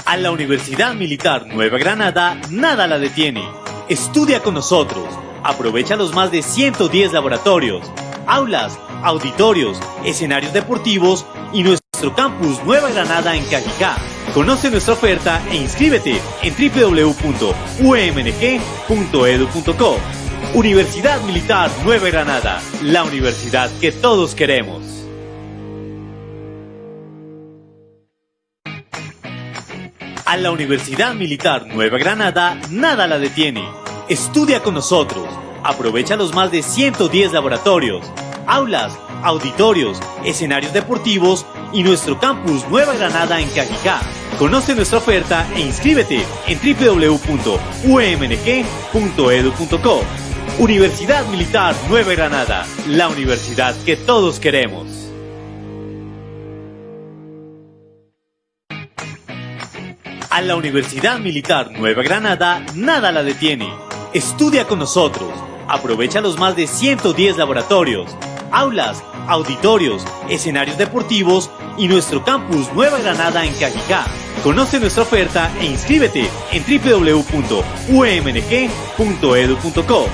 A la Universidad Militar Nueva Granada, nada la detiene. Estudia con nosotros. Aprovecha los más de 110 laboratorios, aulas, auditorios, escenarios deportivos y nuestro campus Nueva Granada en Cajicá. Conoce nuestra oferta e inscríbete en www.umng.edu.co. Universidad Militar Nueva Granada, la universidad que todos queremos. A la Universidad Militar Nueva Granada, nada la detiene. Estudia con nosotros. Aprovecha los más de 110 laboratorios, aulas, auditorios, escenarios deportivos y nuestro campus Nueva Granada en Cajicá. Conoce nuestra oferta e inscríbete en www.umng.edu.co. Universidad Militar Nueva Granada, la universidad que todos queremos. A la Universidad Militar Nueva Granada, nada la detiene. Estudia con nosotros. Aprovecha los más de 110 laboratorios, aulas, auditorios, escenarios deportivos y nuestro campus Nueva Granada en Cajicá. Conoce nuestra oferta e inscríbete en www.umng.edu.co.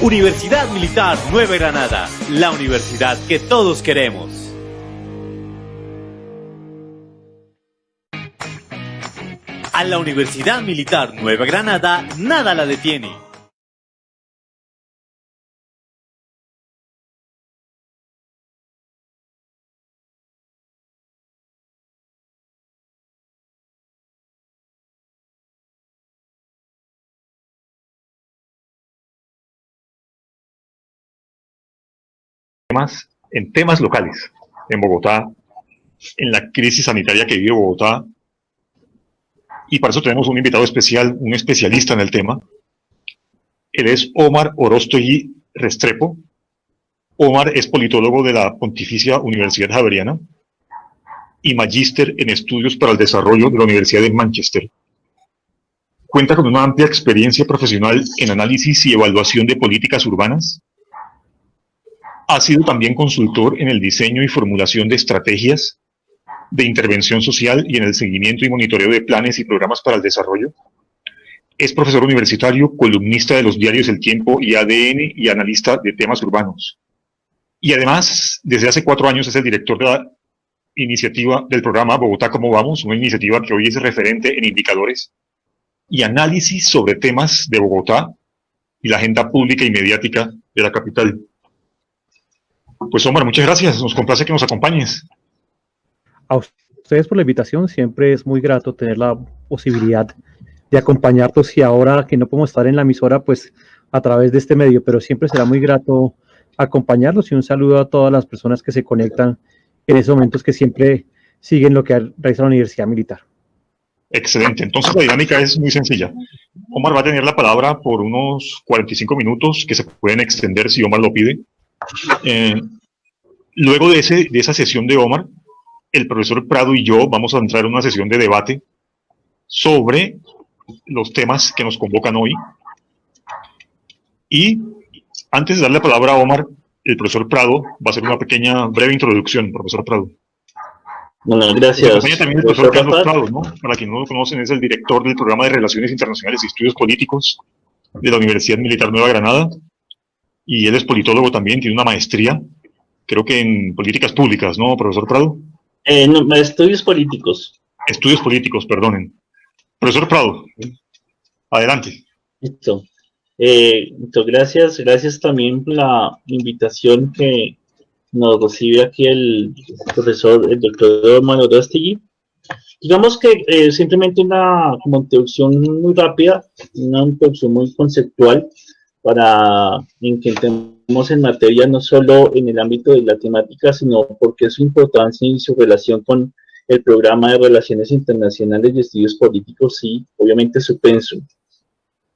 Universidad Militar Nueva Granada, la universidad que todos queremos. A la Universidad Militar Nueva Granada, nada la detiene. En temas locales, en Bogotá, en la crisis sanitaria que vive Bogotá, y para eso tenemos un invitado especial, un especialista en el tema. Él es Omar Orostegui Restrepo. Omar es politólogo de la Pontificia Universidad Javeriana y magíster en estudios para el desarrollo de la Universidad de Manchester. Cuenta con una amplia experiencia profesional en análisis y evaluación de políticas urbanas. Ha sido también consultor en el diseño y formulación de estrategias de intervención social y en el seguimiento y monitoreo de planes y programas para el desarrollo. Es profesor universitario, columnista de los diarios El Tiempo y ADN y analista de temas urbanos. Y además, desde hace 4 años es el director de la iniciativa del programa Bogotá ¿Cómo vamos?, una iniciativa que hoy es referente en indicadores y análisis sobre temas de Bogotá y la agenda pública y mediática de la capital. Pues Omar, muchas gracias, nos complace que nos acompañes. A ustedes por la invitación, siempre es muy grato tener la posibilidad de acompañarlos y ahora que no podemos estar en la emisora, pues a través de este medio, pero siempre será muy grato acompañarlos y un saludo a todas las personas que se conectan en esos momentos que siempre siguen lo que realiza la Universidad Militar. Excelente, entonces la dinámica es muy sencilla. Omar va a tener la palabra por unos 45 minutos que se pueden extender si Omar lo pide. Luego de esa sesión de Omar, el profesor Prado y yo vamos a entrar en una sesión de debate sobre los temas que nos convocan hoy. Y antes de darle la palabra a Omar, el profesor Prado va a hacer una pequeña, breve introducción, profesor Prado. Bueno, gracias. También el profesor Carlos Prado, ¿no? Para quienes no lo conocen, es el director del programa de Relaciones Internacionales y Estudios Políticos de la Universidad Militar Nueva Granada. Y él es politólogo también, tiene una maestría, creo que en políticas públicas, ¿no, profesor Prado? No, estudios políticos. Estudios políticos, perdonen. Profesor Prado, adelante. Listo. Gracias. Gracias también por la invitación que nos recibe aquí el profesor, el doctor Omar Orostegui. Digamos que simplemente una como introducción muy rápida, una introducción muy conceptual para que entremos en materia no solo en el ámbito de la temática, sino porque su importancia y su relación con el programa de Relaciones Internacionales y Estudios Políticos y obviamente su pensum.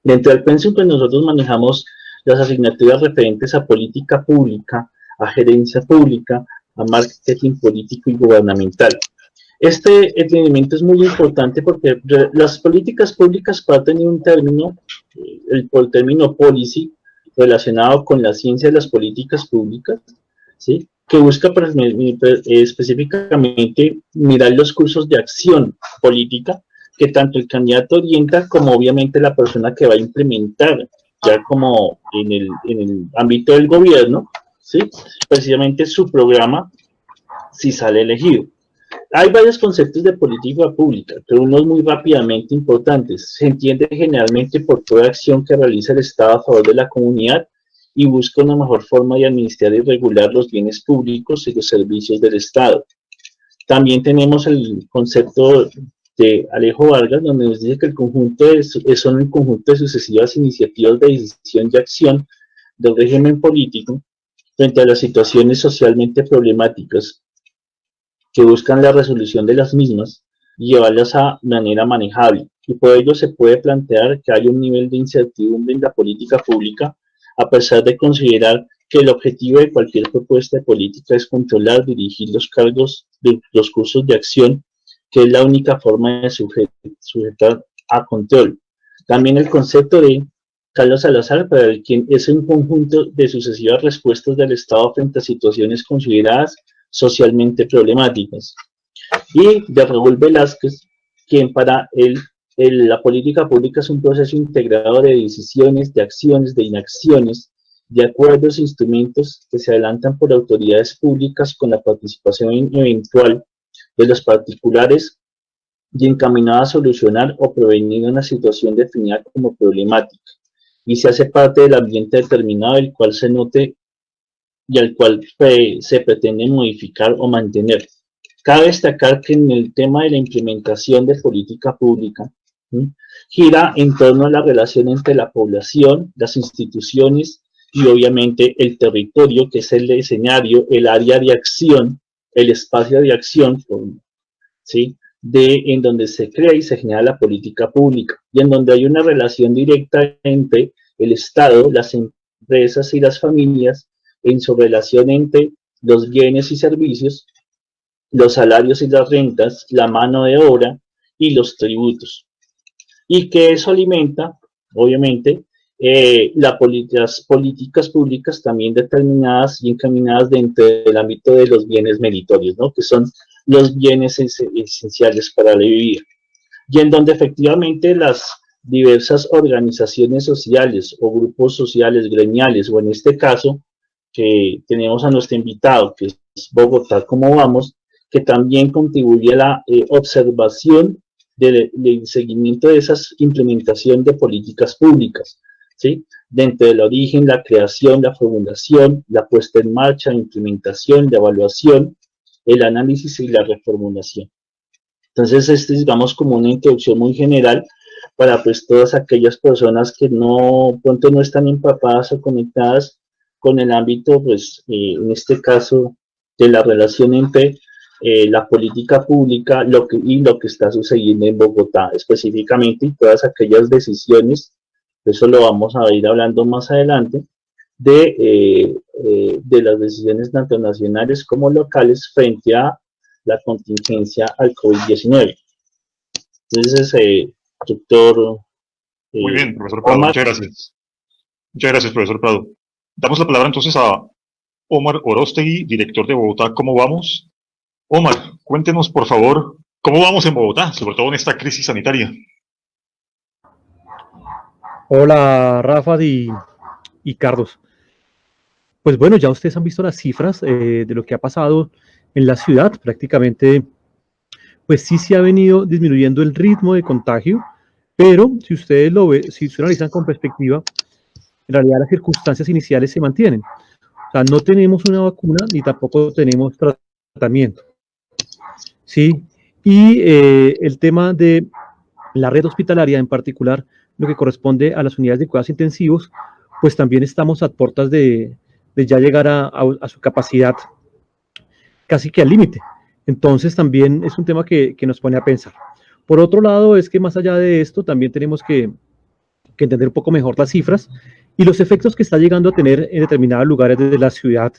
Dentro del pensum pues nosotros manejamos las asignaturas referentes a política pública, a gerencia pública, a marketing político y gubernamental. Este elemento es muy importante porque las políticas públicas parten de un término, el término policy, relacionado con la ciencia de las políticas públicas, ¿sí?, que busca específicamente mirar los cursos de acción política que tanto el candidato orienta como obviamente la persona que va a implementar, ya como en el ámbito del gobierno, ¿sí? Precisamente su programa, si sale elegido. Hay varios conceptos de política pública, pero unos muy rápidamente importantes. Se entiende generalmente por toda acción que realiza el Estado a favor de la comunidad y busca una mejor forma de administrar y regular los bienes públicos y los servicios del Estado. También tenemos el concepto de Alejo Vargas, donde nos dice que son el conjunto de sucesivas iniciativas de decisión y acción del régimen político frente a las situaciones socialmente problemáticas que buscan la resolución de las mismas y llevarlas a manera manejable. Y por ello se puede plantear que hay un nivel de incertidumbre en la política pública, a pesar de considerar que el objetivo de cualquier propuesta política es controlar, dirigir los cargos de los cursos de acción, que es la única forma de sujetar a control. También el concepto de Carlos Salazar, para el quien es un conjunto de sucesivas respuestas del Estado frente a situaciones consideradas socialmente problemáticas. Y de Raúl Velázquez, quien para él la política pública es un proceso integrado de decisiones, de acciones, de inacciones, de acuerdos e instrumentos que se adelantan por autoridades públicas con la participación eventual de los particulares y encaminada a solucionar o prevenir una situación definida como problemática, y se hace parte del ambiente determinado del cual se note y al cual se pretende modificar o mantener. Cabe destacar que en el tema de la implementación de política pública, gira en torno a la relación entre la población, las instituciones y obviamente el territorio, que es el escenario, el área de acción, el espacio de acción, ¿sí? En donde se crea y se genera la política pública, y en donde hay una relación directa entre el Estado, las empresas y las familias, en su relación entre los bienes y servicios, los salarios y las rentas, la mano de obra y los tributos. Y que eso alimenta, obviamente, las políticas públicas también determinadas y encaminadas dentro del ámbito de los bienes meritorios, ¿no? Que son los bienes esenciales para la vida. Y en donde efectivamente las diversas organizaciones sociales o grupos sociales gremiales, o en este caso, que tenemos a nuestro invitado, que es Bogotá, ¿cómo vamos?, que también contribuye a la observación del seguimiento de esa implementación de políticas públicas, ¿sí? Dentro del origen, la creación, la formulación, la puesta en marcha, la implementación, la evaluación, el análisis y la reformulación. Entonces, este es, digamos, como una introducción muy general para pues todas aquellas personas que pronto no están empapadas o conectadas con el ámbito, pues, en este caso, de la relación entre la política pública y lo que está sucediendo en Bogotá específicamente, y todas aquellas decisiones, eso lo vamos a ir hablando más adelante, de las decisiones tanto nacionales como locales frente a la contingencia al COVID-19. Entonces, doctor... Muy bien, profesor Prado, muchas gracias. Muchas gracias, profesor Prado. Damos la palabra entonces a Omar Orostegui, director de Bogotá, ¿cómo vamos? Omar, cuéntenos, por favor, ¿cómo vamos en Bogotá, sobre todo en esta crisis sanitaria? Hola, Rafa y Carlos. Pues bueno, ya ustedes han visto las cifras de lo que ha pasado en la ciudad. Prácticamente, pues sí se ha venido disminuyendo el ritmo de contagio, pero si ustedes lo ven, si se analizan con perspectiva, en realidad las circunstancias iniciales se mantienen. O sea, no tenemos una vacuna ni tampoco tenemos tratamiento. Sí, y el tema de la red hospitalaria en particular, lo que corresponde a las unidades de cuidados intensivos, pues también estamos a puertas de ya llegar a su capacidad casi que al límite. Entonces también es un tema que nos pone a pensar. Por otro lado, es que más allá de esto, también tenemos que entender un poco mejor las cifras y los efectos que está llegando a tener en determinados lugares de la ciudad,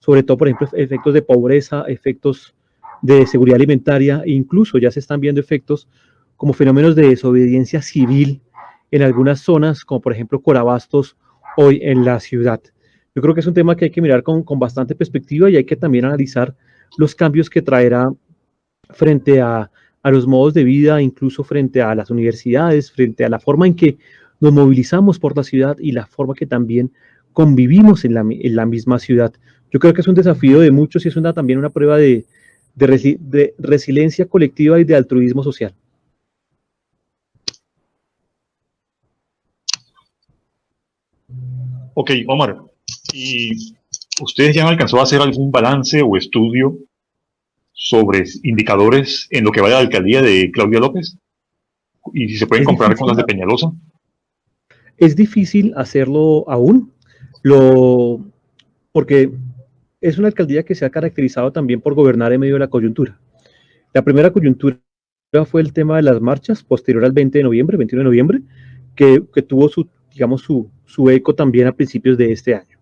sobre todo, por ejemplo, efectos de pobreza, efectos de seguridad alimentaria, e incluso ya se están viendo efectos como fenómenos de desobediencia civil en algunas zonas, como por ejemplo Corabastos, hoy en la ciudad. Yo creo que es un tema que hay que mirar con bastante perspectiva y hay que también analizar los cambios que traerá frente a a los modos de vida, incluso frente a las universidades, frente a la forma en que nos movilizamos por la ciudad y la forma que también convivimos en la misma ciudad. Yo creo que es un desafío de muchos y es también una prueba de resiliencia colectiva y de altruismo social. Ok, Omar, ¿y ustedes ya han alcanzado a hacer algún balance o estudio sobre indicadores en lo que va de la alcaldía de Claudia López? ¿Y si se pueden comparar con las de Peñalosa? Es difícil hacerlo aún, porque es una alcaldía que se ha caracterizado también por gobernar en medio de la coyuntura. La primera coyuntura fue el tema de las marchas, posterior al 20 de noviembre, 21 de noviembre, que tuvo su eco también a principios de este año.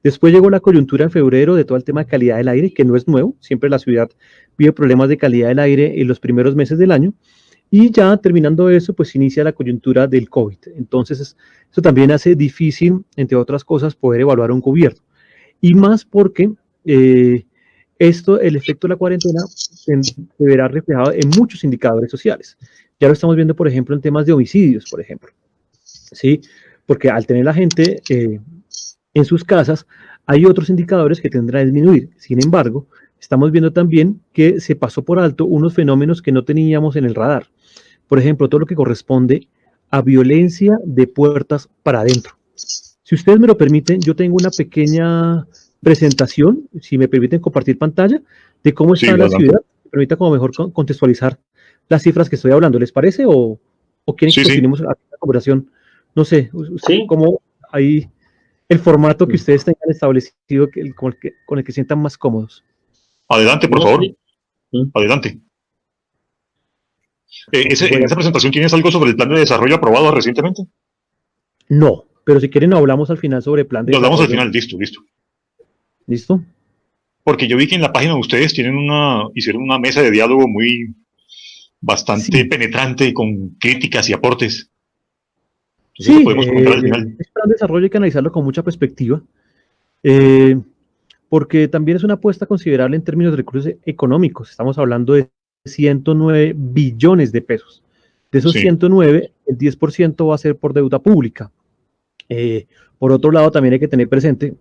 Después llegó la coyuntura en febrero de todo el tema de calidad del aire, que no es nuevo, siempre la ciudad vive problemas de calidad del aire en los primeros meses del año, y ya terminando eso, pues inicia la coyuntura del COVID. Entonces, eso también hace difícil, entre otras cosas, poder evaluar un gobierno. Y más porque el efecto de la cuarentena se verá reflejado en muchos indicadores sociales. Ya lo estamos viendo, por ejemplo, en temas de homicidios, por ejemplo. ¿Sí? Porque al tener la gente en sus casas, hay otros indicadores que tendrán a disminuir. Sin embargo, estamos viendo también que se pasó por alto unos fenómenos que no teníamos en el radar. Por ejemplo, todo lo que corresponde a violencia de puertas para adentro. Si ustedes me lo permiten, yo tengo una pequeña presentación, si me permiten compartir pantalla, de cómo está la ciudad. Me permita como mejor contextualizar las cifras que estoy hablando. ¿Les parece? ¿O quieren que continuemos la conversación? No sé, cómo hay el formato que ustedes tengan establecido con el que sientan más cómodos. Adelante, por favor. Adelante. ¿En esa presentación tienes algo sobre el plan de desarrollo aprobado recientemente? No, pero si quieren hablamos al final sobre el plan de desarrollo. Lo hablamos al final, listo. ¿Listo? Porque yo vi que en la página de ustedes hicieron una mesa de diálogo bastante penetrante con críticas y aportes. Entonces, sí, podemos comentar al final. Este plan de desarrollo hay que analizarlo con mucha perspectiva, porque también es una apuesta considerable en términos de recursos económicos. Estamos hablando de 109 billones de pesos. De esos 109, el 10% va a ser por deuda pública. Por otro lado, también hay que tener presente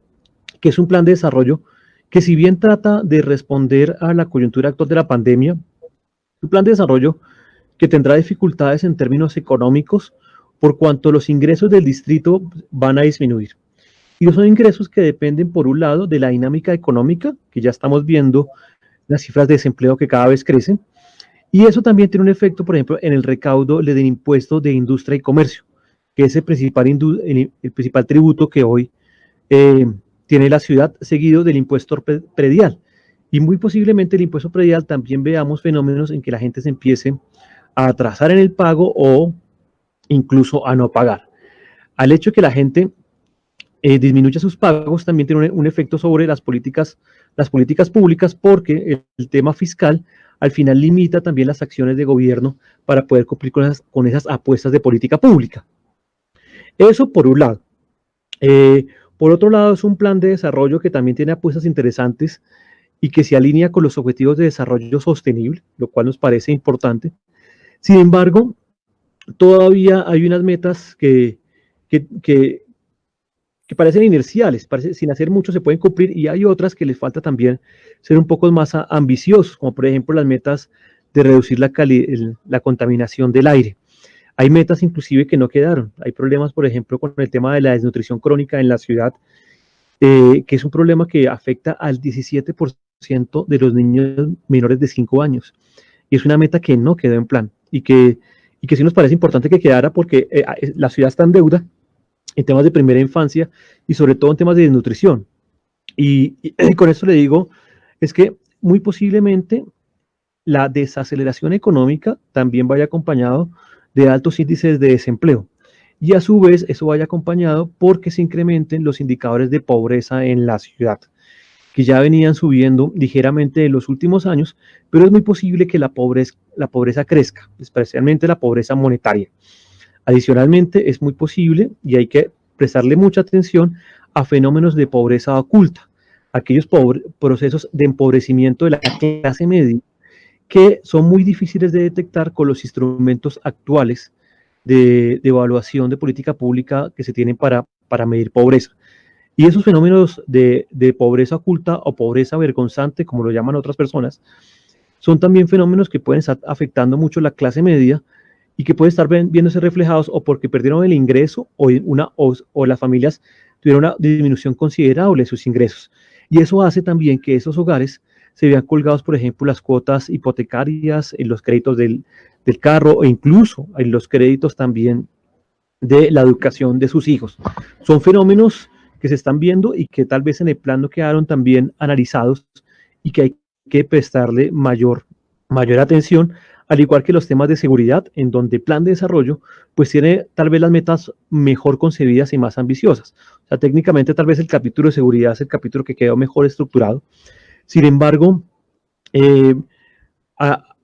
que es un plan de desarrollo que, si bien trata de responder a la coyuntura actual de la pandemia, un plan de desarrollo que tendrá dificultades en términos económicos por cuanto los ingresos del distrito van a disminuir. Y son ingresos que dependen, por un lado, de la dinámica económica, que ya estamos viendo las cifras de desempleo que cada vez crecen, y eso también tiene un efecto, por ejemplo, en el recaudo del impuesto de industria y comercio, que es el principal tributo que hoy tiene la ciudad, seguido del impuesto predial. Y muy posiblemente el impuesto predial también veamos fenómenos en que la gente se empiece a atrasar en el pago o incluso a no pagar. Al hecho de que la gente disminuya sus pagos, también tiene un efecto sobre las políticas públicas, porque el tema fiscal al final limita también las acciones de gobierno para poder cumplir con esas apuestas de política pública. Eso por un lado. Por otro lado, es un plan de desarrollo que también tiene apuestas interesantes y que se alinea con los objetivos de desarrollo sostenible, lo cual nos parece importante. Sin embargo, todavía hay unas metas que parecen inerciales, sin hacer mucho se pueden cumplir, y hay otras que les falta también ser un poco más ambiciosos, como por ejemplo las metas de reducir la contaminación del aire. Hay metas inclusive que no quedaron. Hay problemas, por ejemplo, con el tema de la desnutrición crónica en la ciudad, que es un problema que afecta al 17% de los niños menores de 5 años. Y es una meta que no quedó en plan y que sí nos parece importante que quedara, porque la ciudad está en deuda en temas de primera infancia y sobre todo en temas de desnutrición. Y con esto le digo, es que muy posiblemente la desaceleración económica también vaya acompañado de altos índices de desempleo. Y a su vez eso vaya acompañado porque se incrementen los indicadores de pobreza en la ciudad, que ya venían subiendo ligeramente en los últimos años, pero es muy posible que la pobreza crezca, especialmente la pobreza monetaria. Adicionalmente, es muy posible, y hay que prestarle mucha atención, a fenómenos de pobreza oculta, aquellos procesos de empobrecimiento de la clase media que son muy difíciles de detectar con los instrumentos actuales de evaluación de política pública que se tienen para medir pobreza. Y esos fenómenos de pobreza oculta o pobreza vergonzante, como lo llaman otras personas, son también fenómenos que pueden estar afectando mucho la clase media y que pueden estar viéndose reflejados o porque perdieron el ingreso o las familias tuvieron una disminución considerable de sus ingresos. Y eso hace también que esos hogares se vean colgados, por ejemplo, las cuotas hipotecarias, en los créditos del carro e incluso en los créditos también de la educación de sus hijos. Son fenómenos que se están viendo y que tal vez en el plan no quedaron también analizados y que hay que prestarle mayor atención, al igual que los temas de seguridad, en donde el plan de desarrollo pues tiene tal vez las metas mejor concebidas y más ambiciosas. O sea, técnicamente tal vez el capítulo de seguridad es el capítulo que quedó mejor estructurado. Sin embargo,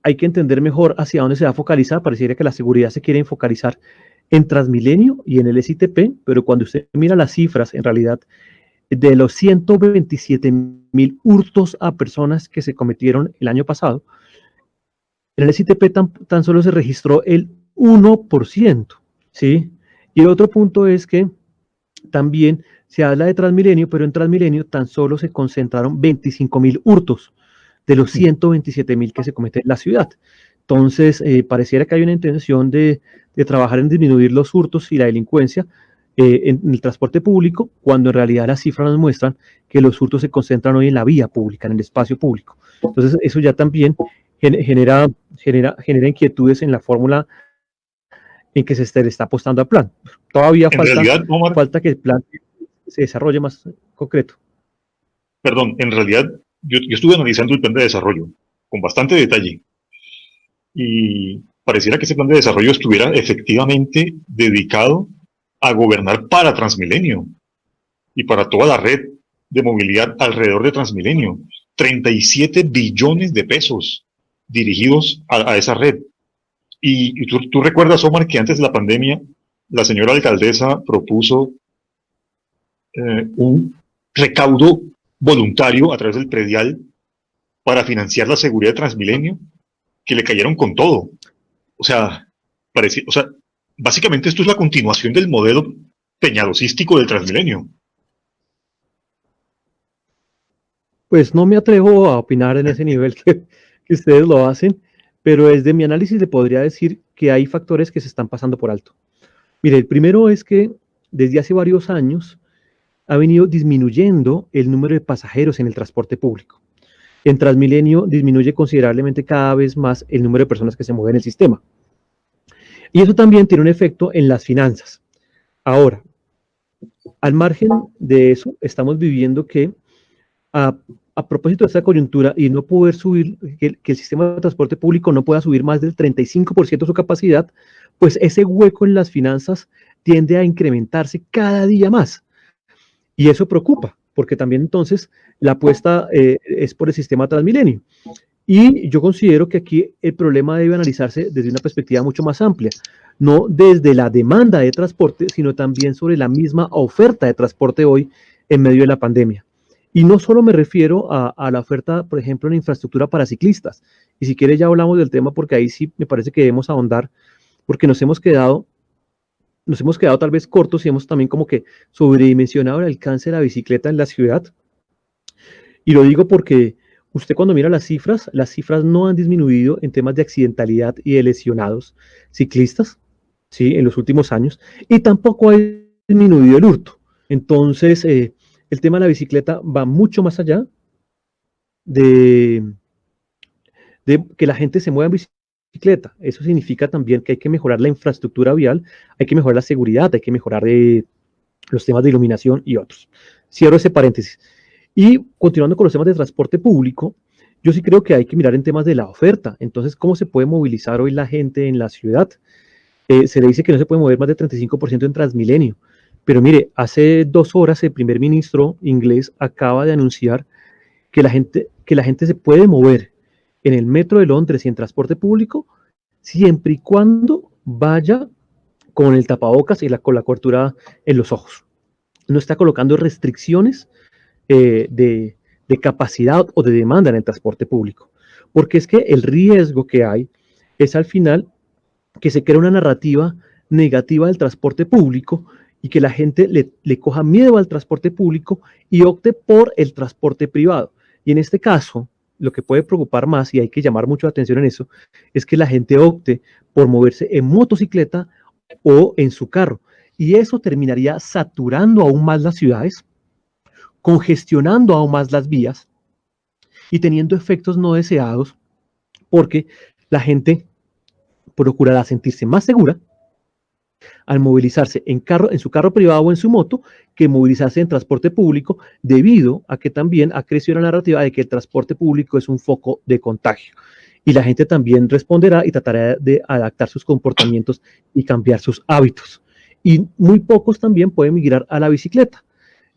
hay que entender mejor hacia dónde se va a focalizar. Pareciera que la seguridad se quiere focalizar en Transmilenio y en el SITP, pero cuando usted mira las cifras, en realidad, de los 127.000 hurtos a personas que se cometieron el año pasado, en el SITP tan solo se registró el 1%, ¿sí? Y el otro punto es que también se habla de Transmilenio, pero en Transmilenio tan solo se concentraron 25.000 hurtos de los 127.000 que se cometen en la ciudad. Entonces, pareciera que hay una intención de trabajar en disminuir los hurtos y la delincuencia en el transporte público, cuando en realidad las cifras nos muestran que los hurtos se concentran hoy en la vía pública, en el espacio público. Entonces, eso ya también genera inquietudes en la fórmula en que se le está apostando al plan. Todavía falta que el plan se desarrolle más concreto. Perdón, en realidad yo estuve analizando el plan de desarrollo con bastante detalle y pareciera que ese plan de desarrollo estuviera efectivamente dedicado a gobernar para Transmilenio y para toda la red de movilidad alrededor de Transmilenio. 37 billones de pesos dirigidos a esa red. Y tú recuerdas, Omar, que antes de la pandemia la señora alcaldesa propuso un recaudo voluntario a través del predial para financiar la seguridad de Transmilenio, que le cayeron con todo. O sea, básicamente esto es la continuación del modelo peñalosístico del Transmilenio. Pues no me atrevo a opinar en ese nivel que ustedes lo hacen, pero desde mi análisis le podría decir que hay factores que se están pasando por alto. Mire, el primero es que desde hace varios años ha venido disminuyendo el número de pasajeros en el transporte público. En Transmilenio disminuye considerablemente cada vez más el número de personas que se mueven en el sistema. Y eso también tiene un efecto en las finanzas. Ahora, al margen de eso, estamos viviendo que a propósito de esta coyuntura y no poder subir, que el sistema de transporte público no pueda subir más del 35% de su capacidad, pues ese hueco en las finanzas tiende a incrementarse cada día más. Y eso preocupa, porque también entonces la apuesta es por el sistema Transmilenio. Y yo considero que aquí el problema debe analizarse desde una perspectiva mucho más amplia, no desde la demanda de transporte, sino también sobre la misma oferta de transporte hoy en medio de la pandemia. Y no solo me refiero a la oferta, por ejemplo, en infraestructura para ciclistas. Y si quiere ya hablamos del tema, porque ahí sí me parece que debemos ahondar, porque nos hemos quedado tal vez cortos y hemos también como que sobredimensionado el alcance de la bicicleta en la ciudad. Y lo digo porque usted cuando mira las cifras no han disminuido en temas de accidentalidad y de lesionados ciclistas, ¿sí? En los últimos años, y tampoco ha disminuido el hurto. Entonces, el tema de la bicicleta va mucho más allá de que la gente se mueva en bicicleta. Eso significa también que hay que mejorar la infraestructura vial, hay que mejorar la seguridad, hay que mejorar los temas de iluminación y otros. Cierro ese paréntesis. Y continuando con los temas de transporte público, yo sí creo que hay que mirar en temas de la oferta. Entonces, ¿cómo se puede movilizar hoy la gente en la ciudad? Se le dice que no se puede mover más del 35% en Transmilenio. Pero mire, hace 2 horas el primer ministro inglés acaba de anunciar que la gente se puede mover en el metro de Londres y en transporte público siempre y cuando vaya con el tapabocas y con la cobertura en los ojos. No está colocando restricciones de capacidad o de demanda en el transporte público. porque es que el riesgo que hay es al final que se crea una narrativa negativa del transporte público y que la gente le coja miedo al transporte público y opte por el transporte privado. Y en este caso, lo que puede preocupar más, y hay que llamar mucho la atención en eso, es que la gente opte por moverse en motocicleta o en su carro. Y eso terminaría saturando aún más las ciudades, congestionando aún más las vías y teniendo efectos no deseados, porque la gente procurará sentirse más segura al movilizarse en su carro privado o en su moto, que movilizarse en transporte público, debido a que también ha crecido la narrativa de que el transporte público es un foco de contagio. Y la gente también responderá y tratará de adaptar sus comportamientos y cambiar sus hábitos. Y muy pocos también pueden migrar a la bicicleta.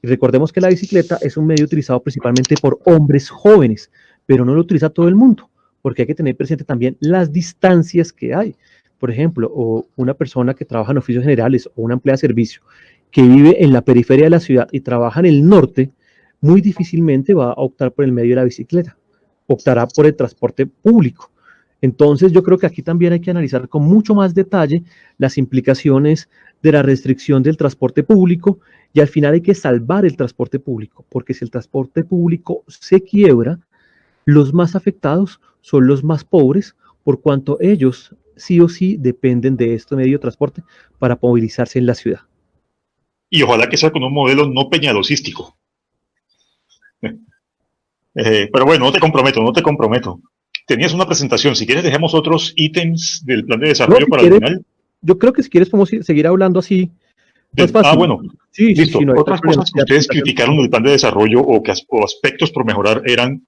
Y recordemos que la bicicleta es un medio utilizado principalmente por hombres jóvenes, pero no lo utiliza todo el mundo, porque hay que tener presente también las distancias que hay. Por ejemplo, o una persona que trabaja en oficios generales o una empleada de servicio que vive en la periferia de la ciudad y trabaja en el norte, muy difícilmente va a optar por el medio de la bicicleta, optará por el transporte público. Entonces yo creo que aquí también hay que analizar con mucho más detalle las implicaciones de la restricción del transporte público, y al final hay que salvar el transporte público, porque si el transporte público se quiebra, los más afectados son los más pobres, por cuanto ellos sí o sí dependen de este medio de transporte para movilizarse en la ciudad. Y ojalá que sea con un modelo no peñalosístico. Pero bueno, no te comprometo. Tenías una presentación, si quieres dejemos otros ítems del plan de desarrollo para el final. Yo creo que si quieres podemos seguir hablando así. Bueno, sí, listo. Sí, no otras cosas que ustedes criticaron del plan de desarrollo o aspectos por mejorar eran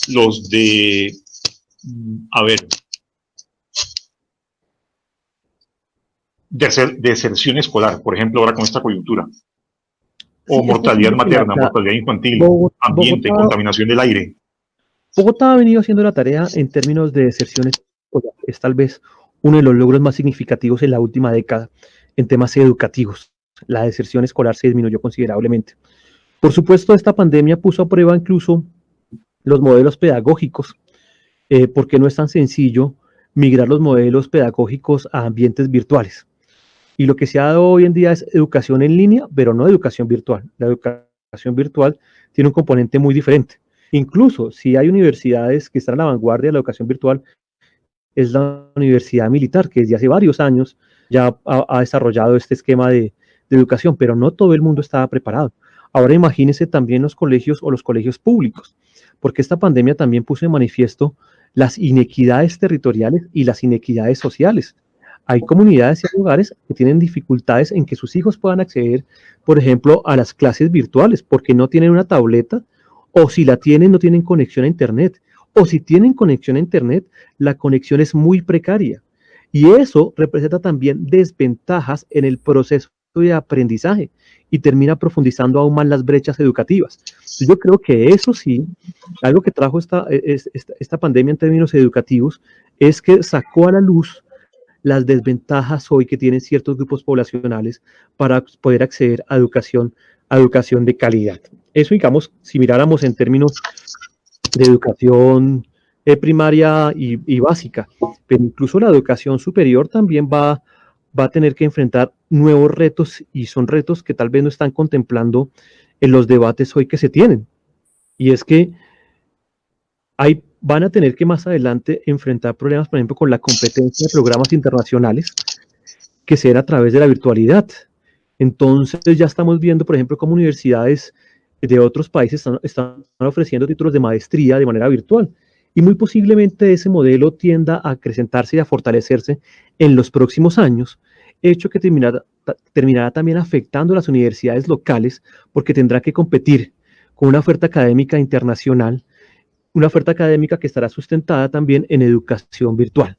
los de, deserción escolar, por ejemplo, ahora con esta coyuntura. O mortalidad materna, mortalidad infantil, ambiente, contaminación del aire. Bogotá ha venido haciendo la tarea en términos de deserción escolar. Es tal vez uno de los logros más significativos en la última década en temas educativos. La deserción escolar se disminuyó considerablemente. Por supuesto, esta pandemia puso a prueba incluso los modelos pedagógicos, porque no es tan sencillo migrar los modelos pedagógicos a ambientes virtuales. Y lo que se ha dado hoy en día es educación en línea, pero no educación virtual. La educación virtual tiene un componente muy diferente. Incluso si hay universidades que están a la vanguardia de la educación virtual, es la Universidad Militar, que desde hace varios años ya ha desarrollado este esquema de educación, pero no todo el mundo estaba preparado. Ahora imagínense también los colegios o los colegios públicos, porque esta pandemia también puso en manifiesto las inequidades territoriales y las inequidades sociales. Hay comunidades y lugares que tienen dificultades en que sus hijos puedan acceder, por ejemplo, a las clases virtuales, porque no tienen una tableta, o si la tienen, no tienen conexión a Internet, o si tienen conexión a Internet, la conexión es muy precaria. Y eso representa también desventajas en el proceso de aprendizaje y termina profundizando aún más las brechas educativas. Yo creo que eso sí, algo que trajo esta pandemia en términos educativos, es que sacó a la luz las desventajas hoy que tienen ciertos grupos poblacionales para poder acceder a educación de calidad. Eso, digamos, si miráramos en términos de educación primaria y básica, pero incluso la educación superior también va a tener que enfrentar nuevos retos, y son retos que tal vez no están contemplando en los debates hoy que se tienen. Y es que van a tener que más adelante enfrentar problemas, por ejemplo, con la competencia de programas internacionales que se den a través de la virtualidad. Entonces ya estamos viendo, por ejemplo, cómo universidades de otros países están ofreciendo títulos de maestría de manera virtual. Y muy posiblemente ese modelo tienda a acrecentarse y a fortalecerse en los próximos años, hecho que terminará también afectando a las universidades locales, porque tendrá que competir con una oferta académica internacional, una oferta académica que estará sustentada también en educación virtual.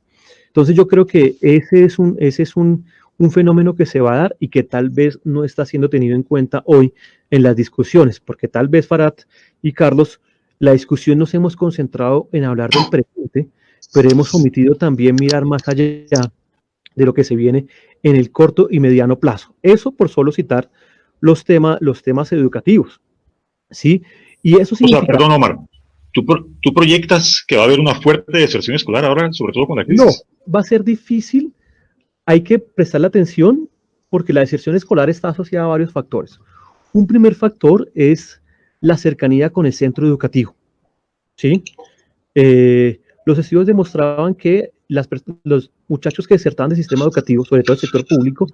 Entonces yo creo que ese es un fenómeno que se va a dar y que tal vez no está siendo tenido en cuenta hoy en las discusiones, porque tal vez Farad y Carlos, la discusión nos hemos concentrado en hablar del presente, pero hemos omitido también mirar más allá de lo que se viene en el corto y mediano plazo. Eso por solo citar los temas educativos, ¿sí? Y eso significa... O sea, perdón, Omar, ¿Tú proyectas que va a haber una fuerte deserción escolar ahora, sobre todo con la crisis? No, va a ser difícil. Hay que prestarle atención porque la deserción escolar está asociada a varios factores. Un primer factor es la cercanía con el centro educativo, ¿sí? Los estudios demostraban que los muchachos que desertaban del sistema educativo, sobre todo el sector público,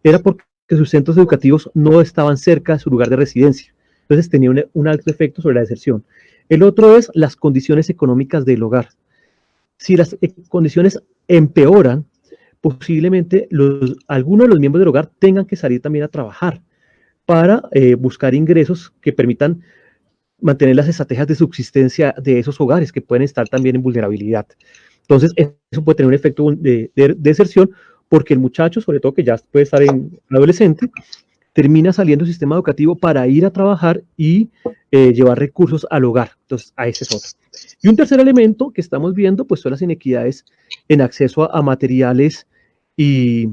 era porque sus centros educativos no estaban cerca de su lugar de residencia. Entonces tenía un alto efecto sobre la deserción. El otro es las condiciones económicas del hogar. Si las condiciones empeoran, posiblemente algunos de los miembros del hogar tengan que salir también a trabajar para buscar ingresos que permitan mantener las estrategias de subsistencia de esos hogares que pueden estar también en vulnerabilidad. Entonces, eso puede tener un efecto de deserción porque el muchacho, sobre todo que ya puede estar en adolescente, termina saliendo del sistema educativo para ir a trabajar y llevar recursos al hogar. Entonces, a ese es otro. Y un tercer elemento que estamos viendo, pues son las inequidades en acceso a materiales e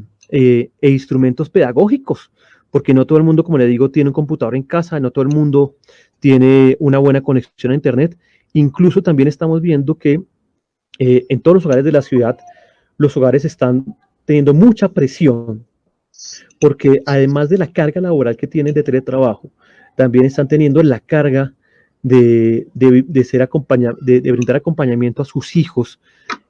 instrumentos pedagógicos, porque no todo el mundo, como le digo, tiene un computador en casa, no todo el mundo tiene una buena conexión a Internet. Incluso también estamos viendo que en todos los hogares de la ciudad, los hogares están teniendo mucha presión, porque además de la carga laboral que tienen de teletrabajo, también están teniendo la carga de brindar acompañamiento a sus hijos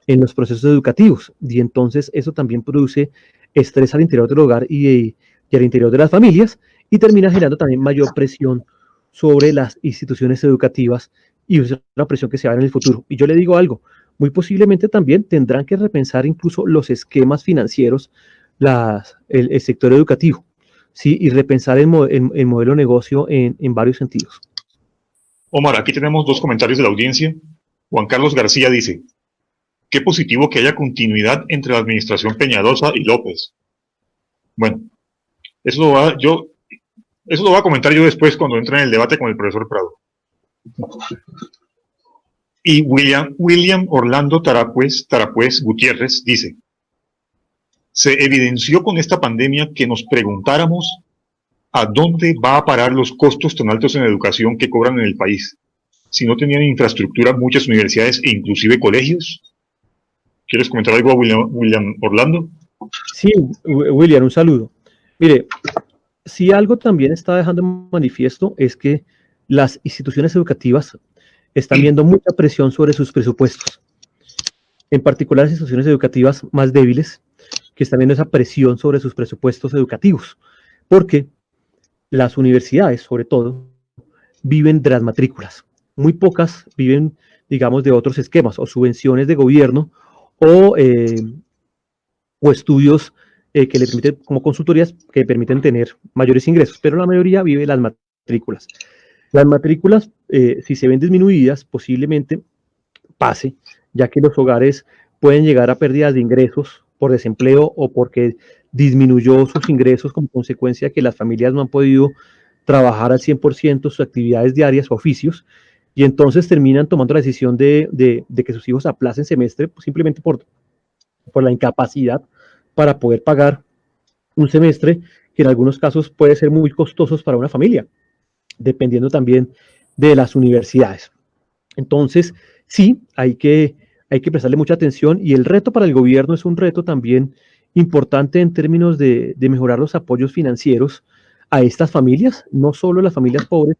en los procesos educativos, y entonces eso también produce estrés al interior del hogar y al interior de las familias, y termina generando también mayor presión sobre las instituciones educativas, y es una presión que se va a ver en el futuro. Y yo le digo algo, muy posiblemente también tendrán que repensar incluso los esquemas financieros, el sector educativo, ¿sí? Y repensar el modelo de negocio en varios sentidos. Omar, aquí tenemos dos comentarios de la audiencia. Juan Carlos García dice: qué positivo que haya continuidad entre la administración Peñalosa y López. Bueno, eso lo voy a comentar yo después cuando entre en el debate con el profesor Prado. Y William Orlando Tarapuez Gutiérrez dice: se evidenció con esta pandemia que nos preguntáramos a dónde va a parar los costos tan altos en educación que cobran en el país, si no tenían infraestructura muchas universidades e inclusive colegios. ¿Quieres comentar algo a William Orlando? Sí, William, un saludo. Mire, si algo también está dejando manifiesto es que las instituciones educativas están viendo mucha presión sobre sus presupuestos. En particular, las instituciones educativas más débiles, que están viendo esa presión sobre sus presupuestos educativos, porque las universidades, sobre todo, viven de las matrículas. Muy pocas viven, digamos, de otros esquemas, o subvenciones de gobierno, o estudios que le permiten, como consultorías, que permiten tener mayores ingresos, pero la mayoría vive de las matrículas. Las matrículas, si se ven disminuidas, posiblemente pase, ya que los hogares pueden llegar a pérdidas de ingresos por desempleo o porque disminuyó sus ingresos como consecuencia de que las familias no han podido trabajar al 100% sus actividades diarias o oficios, y entonces terminan tomando la decisión de que sus hijos aplacen semestre simplemente por la incapacidad para poder pagar un semestre que en algunos casos puede ser muy costoso para una familia, dependiendo también de las universidades. Entonces, sí, hay que prestarle mucha atención, y el reto para el gobierno es un reto también importante en términos de mejorar los apoyos financieros a estas familias, no solo a las familias pobres,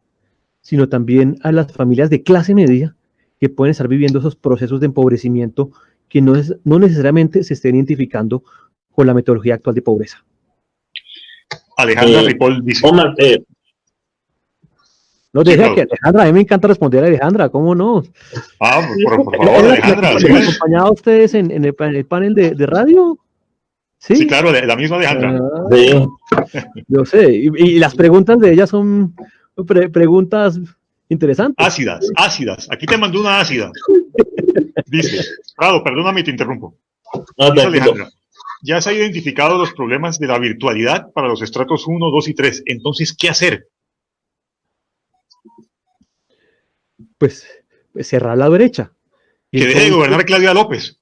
sino también a las familias de clase media que pueden estar viviendo esos procesos de empobrecimiento que no necesariamente se estén identificando con la metodología actual de pobreza. Alejandra Ripoll dice: Omar, No, deja que Alejandra, a mí me encanta responder a Alejandra, ¿cómo no? Por favor, Alejandra. ¿Me acompañaba a ustedes en el panel de radio? Sí, sí, claro, la misma Alejandra. sí. Yo sé, y las preguntas de ella son preguntas interesantes. Ácidas. Aquí te mandó una ácida. Dice: Prado, perdóname, te interrumpo. No, Dice Alejandra: ya se han identificado los problemas de la virtualidad para los estratos 1, 2 y 3. Entonces, ¿qué hacer? Pues cerrar la brecha. Que deje de gobernar Claudia López.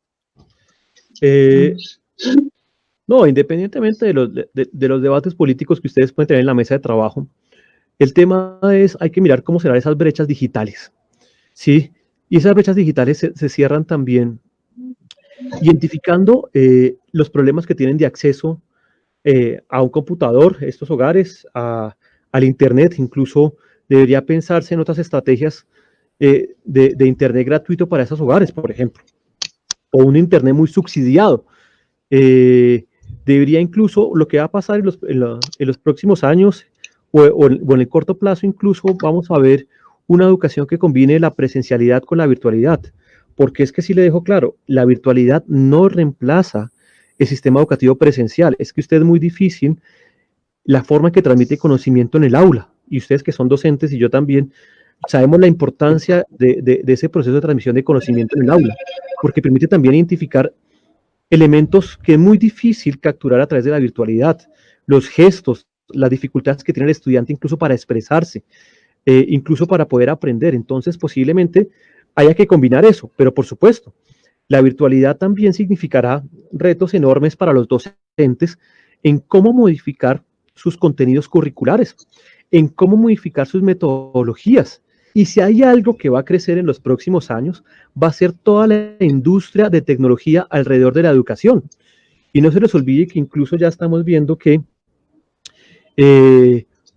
No, independientemente de los debates políticos que ustedes pueden tener en la mesa de trabajo, el tema es, hay que mirar cómo cerrar esas brechas digitales, ¿sí? Y esas brechas digitales se cierran también identificando los problemas que tienen de acceso a un computador, estos hogares, al Internet. Incluso debería pensarse en otras estrategias de Internet gratuito para esos hogares, por ejemplo, o un Internet muy subsidiado. Debería incluso, lo que va a pasar en los próximos años o en el corto plazo, incluso vamos a ver una educación que combine la presencialidad con la virtualidad, porque es que sí le dejo claro, la virtualidad no reemplaza el sistema educativo presencial. Es que usted es muy difícil la forma en que transmite conocimiento en el aula, y ustedes que son docentes y yo también, sabemos la importancia de ese proceso de transmisión de conocimiento en el aula, porque permite también identificar elementos que es muy difícil capturar a través de la virtualidad, los gestos, las dificultades que tiene el estudiante incluso para expresarse, incluso para poder aprender. Entonces posiblemente haya que combinar eso, pero por supuesto, la virtualidad también significará retos enormes para los docentes en cómo modificar sus contenidos curriculares, en cómo modificar sus metodologías. Y si hay algo que va a crecer en los próximos años, va a ser toda la industria de tecnología alrededor de la educación. Y no se les olvide que incluso ya estamos viendo que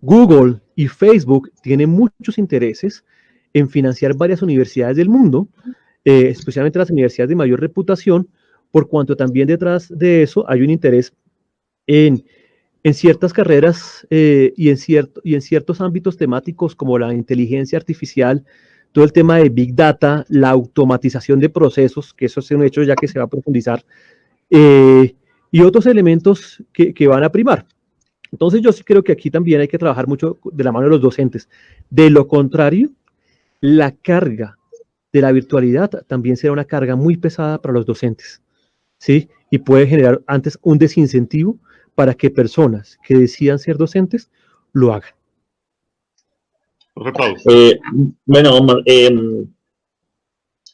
Google y Facebook tienen muchos intereses en financiar varias universidades del mundo, especialmente las universidades de mayor reputación, por cuanto también detrás de eso hay un interés en ciertas carreras y en ciertos ámbitos temáticos como la inteligencia artificial, todo el tema de Big Data, la automatización de procesos, que eso es un hecho ya que se va a profundizar, y otros elementos que van a primar. Entonces yo sí creo que aquí también hay que trabajar mucho de la mano de los docentes. De lo contrario, la carga de la virtualidad también será una carga muy pesada para los docentes, ¿sí? Y puede generar antes un desincentivo para que personas que decidan ser docentes lo hagan. Bueno, Omar, en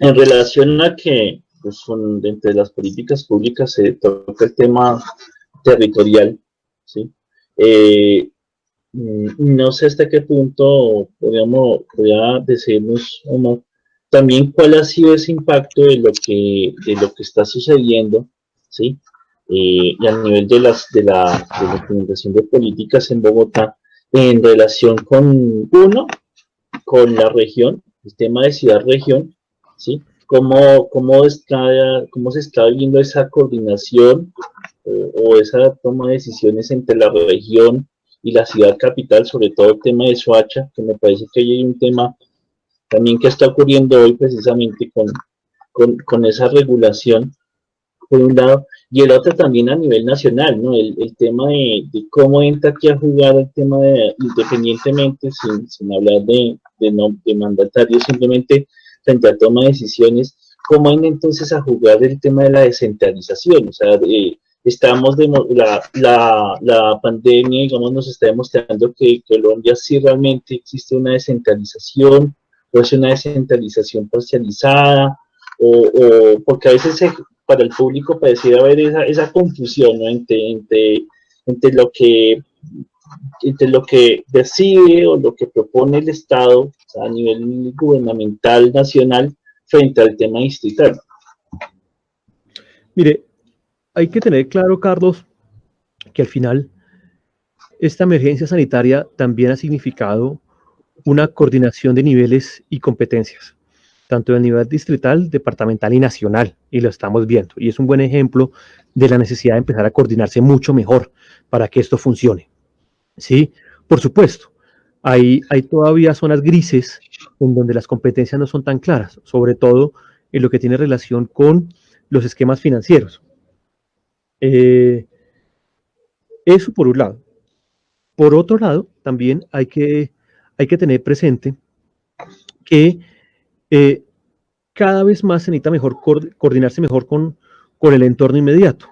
relación a que pues, entre las políticas públicas se toca el tema territorial, ¿sí? No sé hasta qué punto podría decirnos, Omar, también cuál ha sido ese impacto de lo que está sucediendo, ¿sí? Y a nivel de la implementación de políticas en Bogotá en relación con la región, el tema de ciudad-región, ¿sí? ¿Cómo se está viendo esa coordinación o esa toma de decisiones entre la región y la ciudad capital, sobre todo el tema de Soacha, que me parece que hay un tema también que está ocurriendo hoy precisamente con esa regulación, por un lado, y el otro también a nivel nacional, ¿no? El tema de cómo entra aquí a jugar el tema independientemente, sin hablar de mandatarios, simplemente frente a toma de decisiones, cómo entra entonces a jugar el tema de la descentralización. O sea, la pandemia, digamos, nos está demostrando que Colombia sí realmente existe una descentralización, o es una descentralización parcializada, o porque a veces para el público pareciera haber esa confusión, ¿no? entre lo que decide o lo que propone el Estado, o sea, a nivel gubernamental nacional frente al tema distrital. Mire, hay que tener claro, Carlos, que al final esta emergencia sanitaria también ha significado una coordinación de niveles y competencias, tanto a nivel distrital, departamental y nacional, y lo estamos viendo. Y es un buen ejemplo de la necesidad de empezar a coordinarse mucho mejor para que esto funcione. ¿Sí? Por supuesto, hay todavía zonas grises en donde las competencias no son tan claras, sobre todo en lo que tiene relación con los esquemas financieros. Eso por un lado. Por otro lado, también hay que tener presente que cada vez más se necesita coordinarse mejor con el entorno inmediato.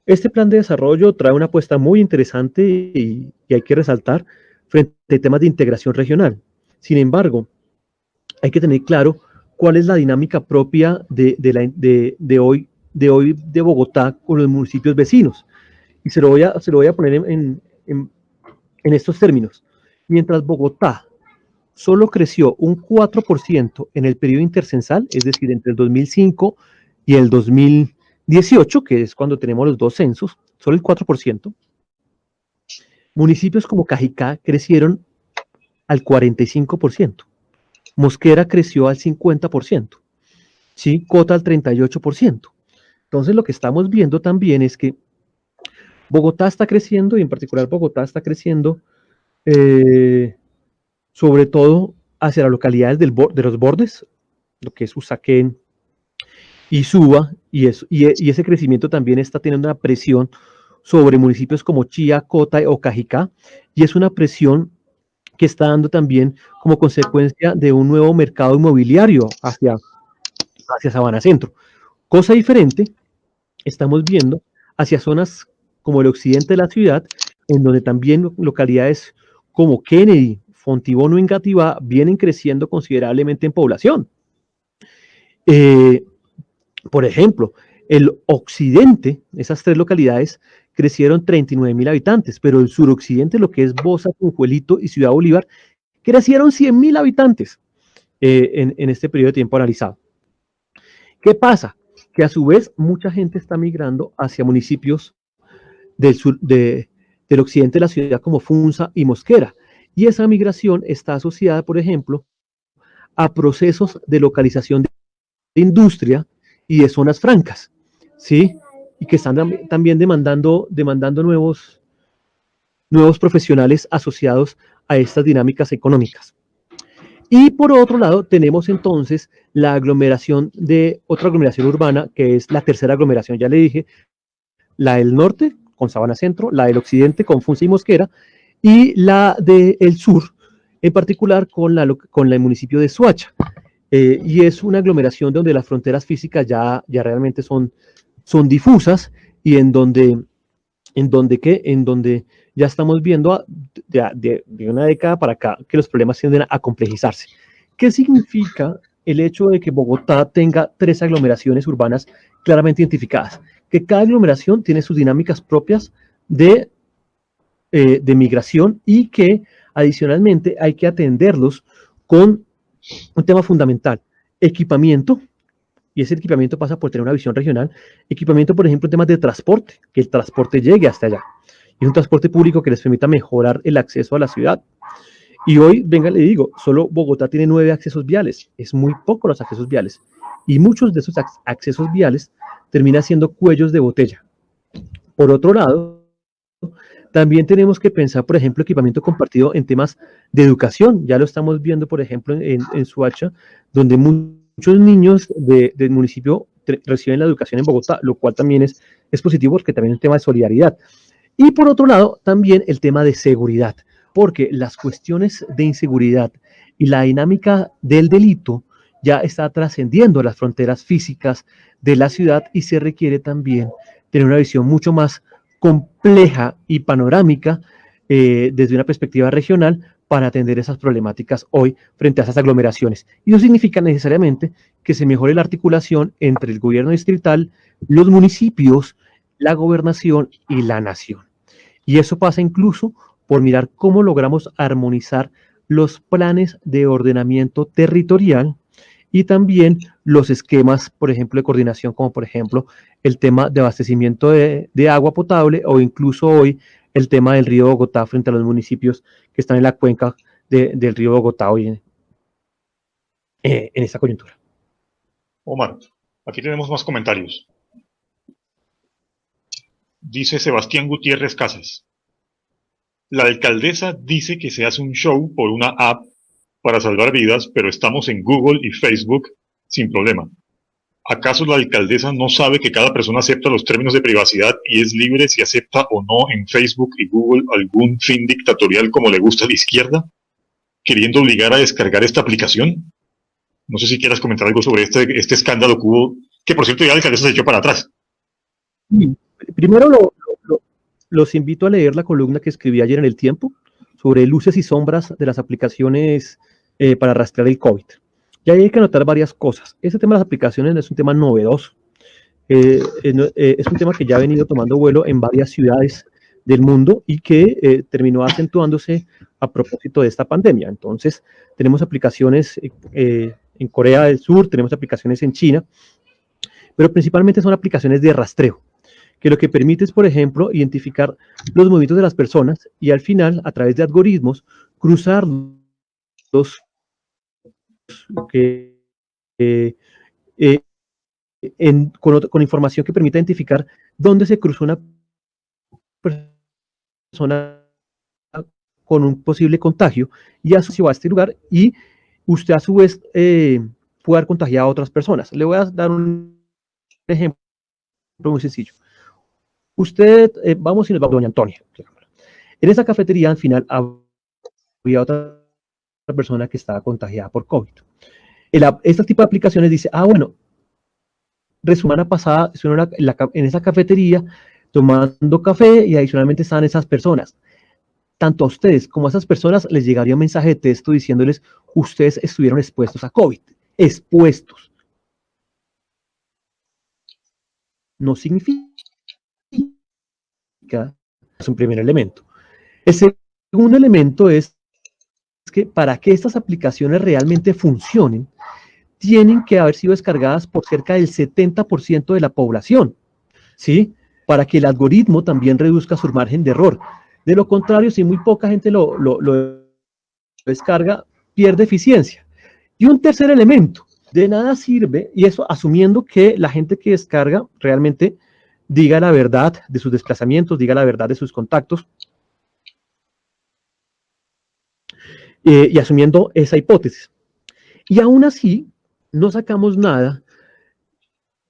Este plan de desarrollo trae una apuesta muy interesante y hay que resaltar frente a temas de integración regional. Sin embargo, hay que tener claro cuál es la dinámica propia de hoy de Bogotá con los municipios vecinos. Y se lo voy a poner en estos términos. Mientras Bogotá solo creció un 4% en el periodo intercensal, es decir, entre el 2005 y el 2018, que es cuando tenemos los dos censos, solo el 4%. Municipios como Cajicá crecieron al 45%. Mosquera creció al 50%. ¿Sí? Cota al 38%. Entonces lo que estamos viendo también es que Bogotá está creciendo, y en particular Bogotá está creciendo sobre todo hacia las localidades de los bordes, lo que es Usaquén y Suba, y ese crecimiento también está teniendo una presión sobre municipios como Chía, Cota o Cajicá, y es una presión que está dando también como consecuencia de un nuevo mercado inmobiliario hacia Sabana Centro. Cosa diferente estamos viendo hacia zonas como el occidente de la ciudad, en donde también localidades como Kennedy, Fontibón o Engativá vienen creciendo considerablemente en población. Por ejemplo, el occidente, esas tres localidades, crecieron 39.000 habitantes, pero el suroccidente, lo que es Bosa, Tunjuelito y Ciudad Bolívar, crecieron 100.000 habitantes en este periodo de tiempo analizado. ¿Qué pasa? Que a su vez mucha gente está migrando hacia municipios del occidente de la ciudad como Funza y Mosquera, y esa migración está asociada, por ejemplo, a procesos de localización de industria y de zonas francas, ¿sí? Y que están también demandando nuevos profesionales asociados a estas dinámicas económicas. Y por otro lado, tenemos entonces la aglomeración de otra aglomeración urbana, que es la tercera aglomeración, ya le dije, la del norte con Sabana Centro, la del occidente con Funza y Mosquera, y la del sur, en particular con el municipio de Soacha. Y es una aglomeración donde las fronteras físicas ya realmente son difusas, y en donde ya estamos viendo de una década para acá que los problemas tienden a complejizarse. ¿Qué significa el hecho de que Bogotá tenga 3 aglomeraciones urbanas claramente identificadas? Que cada aglomeración tiene sus dinámicas propias de migración, y que adicionalmente hay que atenderlos con un tema fundamental: equipamiento, y ese equipamiento pasa por tener una visión regional. Equipamiento, por ejemplo, en temas de transporte, que el transporte llegue hasta allá, y un transporte público que les permita mejorar el acceso a la ciudad. Y hoy, venga, le digo, solo Bogotá tiene 9 accesos viales, es muy poco los accesos viales, y muchos de esos accesos viales terminan siendo cuellos de botella. Por otro lado, también tenemos que pensar, por ejemplo, equipamiento compartido en temas de educación. Ya lo estamos viendo, por ejemplo, en Soacha, donde muchos niños del municipio reciben la educación en Bogotá, lo cual también es positivo, porque también es un tema de solidaridad. Y por otro lado, también el tema de seguridad, porque las cuestiones de inseguridad y la dinámica del delito ya está trascendiendo las fronteras físicas de la ciudad, y se requiere también tener una visión mucho más compleja y panorámica desde una perspectiva regional para atender esas problemáticas hoy frente a esas aglomeraciones. Y eso significa necesariamente que se mejore la articulación entre el gobierno distrital, los municipios, la gobernación y la nación. Y eso pasa incluso por mirar cómo logramos armonizar los planes de ordenamiento territorial y también los esquemas, por ejemplo, de coordinación, como por ejemplo el tema de abastecimiento de agua potable, o incluso hoy el tema del río Bogotá frente a los municipios que están en la cuenca del río Bogotá hoy en esta coyuntura. Omar, aquí tenemos más comentarios. Dice Sebastián Gutiérrez Casas: la alcaldesa dice que se hace un show por una app para salvar vidas, pero estamos en Google y Facebook sin problema. ¿Acaso la alcaldesa no sabe que cada persona acepta los términos de privacidad y es libre si acepta o no en Facebook y Google algún fin dictatorial como le gusta a la izquierda, queriendo obligar a descargar esta aplicación? No sé si quieras comentar algo sobre este escándalo que hubo, que por cierto ya la alcaldesa se echó para atrás. Primero los invito a leer la columna que escribí ayer en El Tiempo sobre luces y sombras de las aplicaciones para rastrear el COVID. Y ahí hay que anotar varias cosas. Este tema de las aplicaciones no es un tema novedoso. Es un tema que ya ha venido tomando vuelo en varias ciudades del mundo y que terminó acentuándose a propósito de esta pandemia. Entonces, tenemos aplicaciones en Corea del Sur, tenemos aplicaciones en China, pero principalmente son aplicaciones de rastreo, que lo que permite es, por ejemplo, identificar los movimientos de las personas y al final, a través de algoritmos, cruzarlos que, con información que permita identificar dónde se cruzó una persona con un posible contagio y asociado a este lugar, y usted a su vez puede haber contagiado a otras personas. Le voy a dar un ejemplo muy sencillo. Usted, vamos y nos va a Doña Antonia. En esa cafetería al final había otra persona que estaba contagiada por COVID. Este tipo de aplicaciones dice, bueno, semana pasada en esa cafetería tomando café y adicionalmente estaban esas personas. Tanto a ustedes como a esas personas les llegaría un mensaje de texto diciéndoles, ustedes estuvieron expuestos a COVID. Expuestos. No significa, es un primer elemento. El segundo elemento es que para que estas aplicaciones realmente funcionen, tienen que haber sido descargadas por cerca del 70% de la población, ¿sí? Para que el algoritmo también reduzca su margen de error. De lo contrario, si muy poca gente lo descarga, pierde eficiencia. Y un tercer elemento, de nada sirve, y eso asumiendo que la gente que descarga realmente diga la verdad de sus desplazamientos, diga la verdad de sus contactos, y asumiendo esa hipótesis. Y aún así, no sacamos nada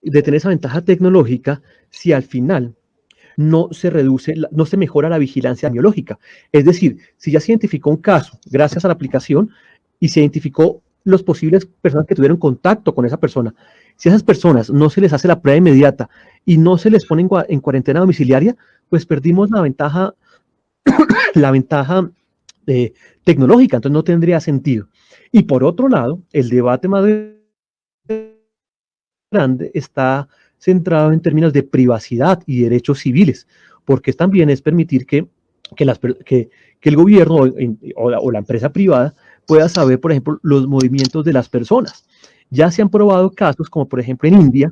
de tener esa ventaja tecnológica si al final no se reduce, no se mejora la vigilancia biológica. Es decir, si ya se identificó un caso gracias a la aplicación y se identificó los posibles personas que tuvieron contacto con esa persona, si a esas personas no se les hace la prueba inmediata y no se les pone en cuarentena domiciliaria, pues perdimos la ventaja tecnológica, entonces no tendría sentido. Y por otro lado, el debate más grande está centrado en términos de privacidad y derechos civiles, porque también es permitir que el gobierno o la empresa privada pueda saber, por ejemplo, los movimientos de las personas. Ya se han probado casos, como por ejemplo en India,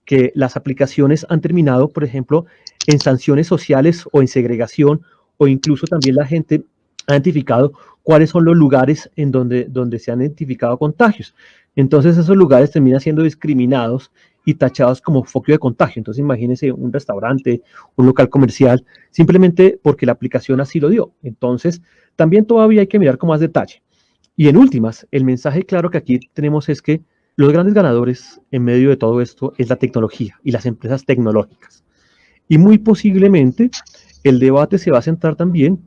que las aplicaciones han terminado, por ejemplo, en sanciones sociales o en segregación, o incluso también la gente ha identificado cuáles son los lugares en donde se han identificado contagios. Entonces esos lugares terminan siendo discriminados y tachados como foco de contagio. Entonces imagínense un restaurante, un local comercial, simplemente porque la aplicación así lo dio. Entonces también todavía hay que mirar con más detalle. Y en últimas, el mensaje claro que aquí tenemos es que los grandes ganadores en medio de todo esto es la tecnología y las empresas tecnológicas. Y muy posiblemente el debate se va a centrar también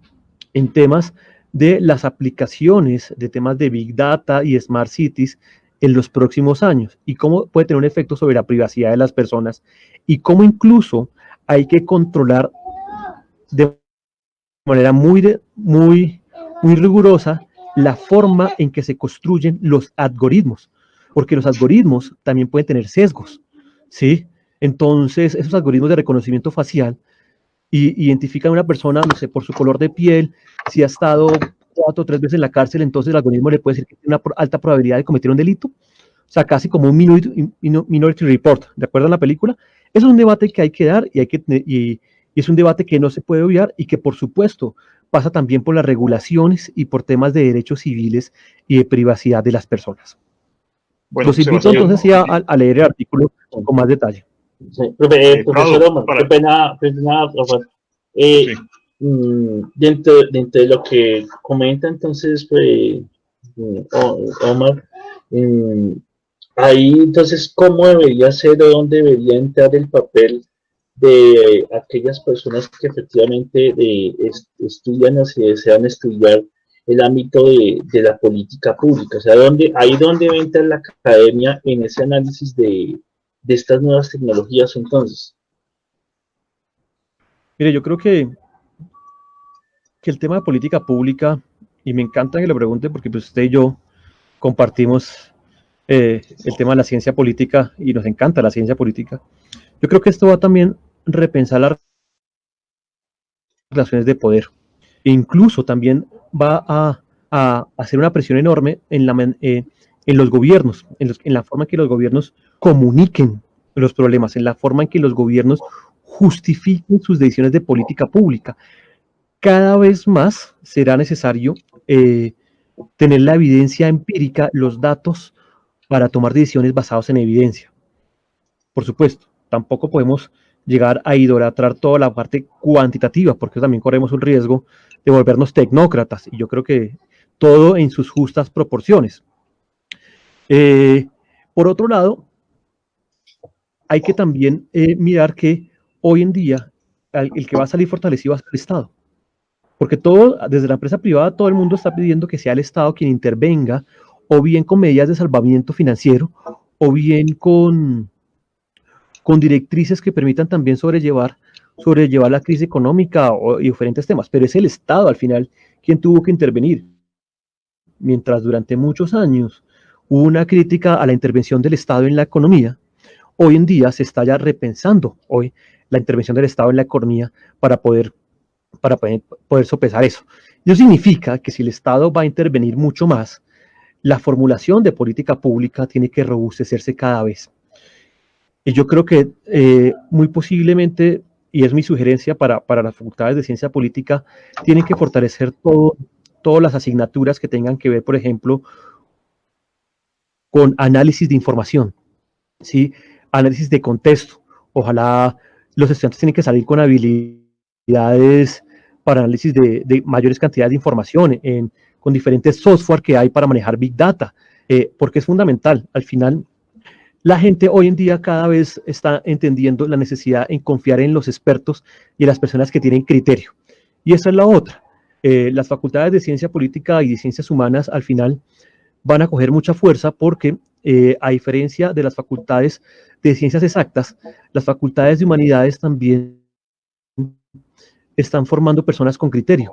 en temas de las aplicaciones, de temas de Big Data y Smart Cities en los próximos años y cómo puede tener un efecto sobre la privacidad de las personas y cómo incluso hay que controlar de manera muy rigurosa la forma en que se construyen los algoritmos, porque los algoritmos también pueden tener sesgos, ¿sí? Entonces, esos algoritmos de reconocimiento facial identifican a una persona, no sé, por su color de piel, si ha estado 4 o 3 veces en la cárcel, entonces el algoritmo le puede decir que tiene una alta probabilidad de cometer un delito, o sea, casi como un Minority Report, ¿de acuerdo a la película? Eso es un debate que hay que dar y es un debate que no se puede obviar y que, por supuesto, pasa también por las regulaciones y por temas de derechos civiles y de privacidad de las personas. Bueno, los invito entonces sí, a leer el artículo con más detalle. Sí, profesor Omar, qué pena, Rafael. Sí. Dentro de lo que comenta entonces Omar, ahí entonces, ¿cómo debería ser o dónde debería entrar el papel de aquellas personas que efectivamente estudian o se desean estudiar el ámbito de la política pública? O sea, ahí donde va a entrar la academia en ese análisis de estas nuevas tecnologías entonces. Mire, yo creo que el tema de política pública, y me encanta que lo pregunte porque pues usted y yo compartimos el tema de la ciencia política y nos encanta la ciencia política. Yo creo que esto va también a repensar la relaciones de poder. E incluso también va a hacer una presión enorme en los gobiernos, en la forma en que los gobiernos comuniquen los problemas, en la forma en que los gobiernos justifiquen sus decisiones de política pública. Cada vez más será necesario tener la evidencia empírica, los datos, para tomar decisiones basadas en evidencia. Por supuesto, tampoco podemos llegar a idolatrar toda la parte cuantitativa, porque también corremos un riesgo de volvernos tecnócratas, y yo creo que todo en sus justas proporciones. Por otro lado, hay que también mirar que hoy en día el que va a salir fortalecido va a ser el Estado. Porque todo, desde la empresa privada, todo el mundo está pidiendo que sea el Estado quien intervenga, o bien con medidas de salvamiento financiero, o bien con directrices que permitan también sobrellevar la crisis económica y diferentes temas. Pero es el Estado al final quien tuvo que intervenir. Mientras durante muchos años hubo una crítica a la intervención del Estado en la economía, hoy en día se está ya repensando la intervención del Estado en la economía para poder sopesar eso. Eso significa que si el Estado va a intervenir mucho más, la formulación de política pública tiene que robustecerse cada vez. Y yo creo que muy posiblemente, y es mi sugerencia para las facultades de ciencia política, tienen que fortalecer todas las asignaturas que tengan que ver, por ejemplo, con análisis de información, ¿sí? Análisis de contexto. Ojalá los estudiantes tienen que salir con habilidades para análisis de mayores cantidades de información con diferentes software que hay para manejar Big Data, porque es fundamental. Al final, la gente hoy en día cada vez está entendiendo la necesidad en confiar en los expertos y en las personas que tienen criterio. Y esa es la otra. Las facultades de ciencia política y de ciencias humanas al final van a coger mucha fuerza porque, a diferencia de las facultades de ciencias exactas, las facultades de humanidades también están formando personas con criterio.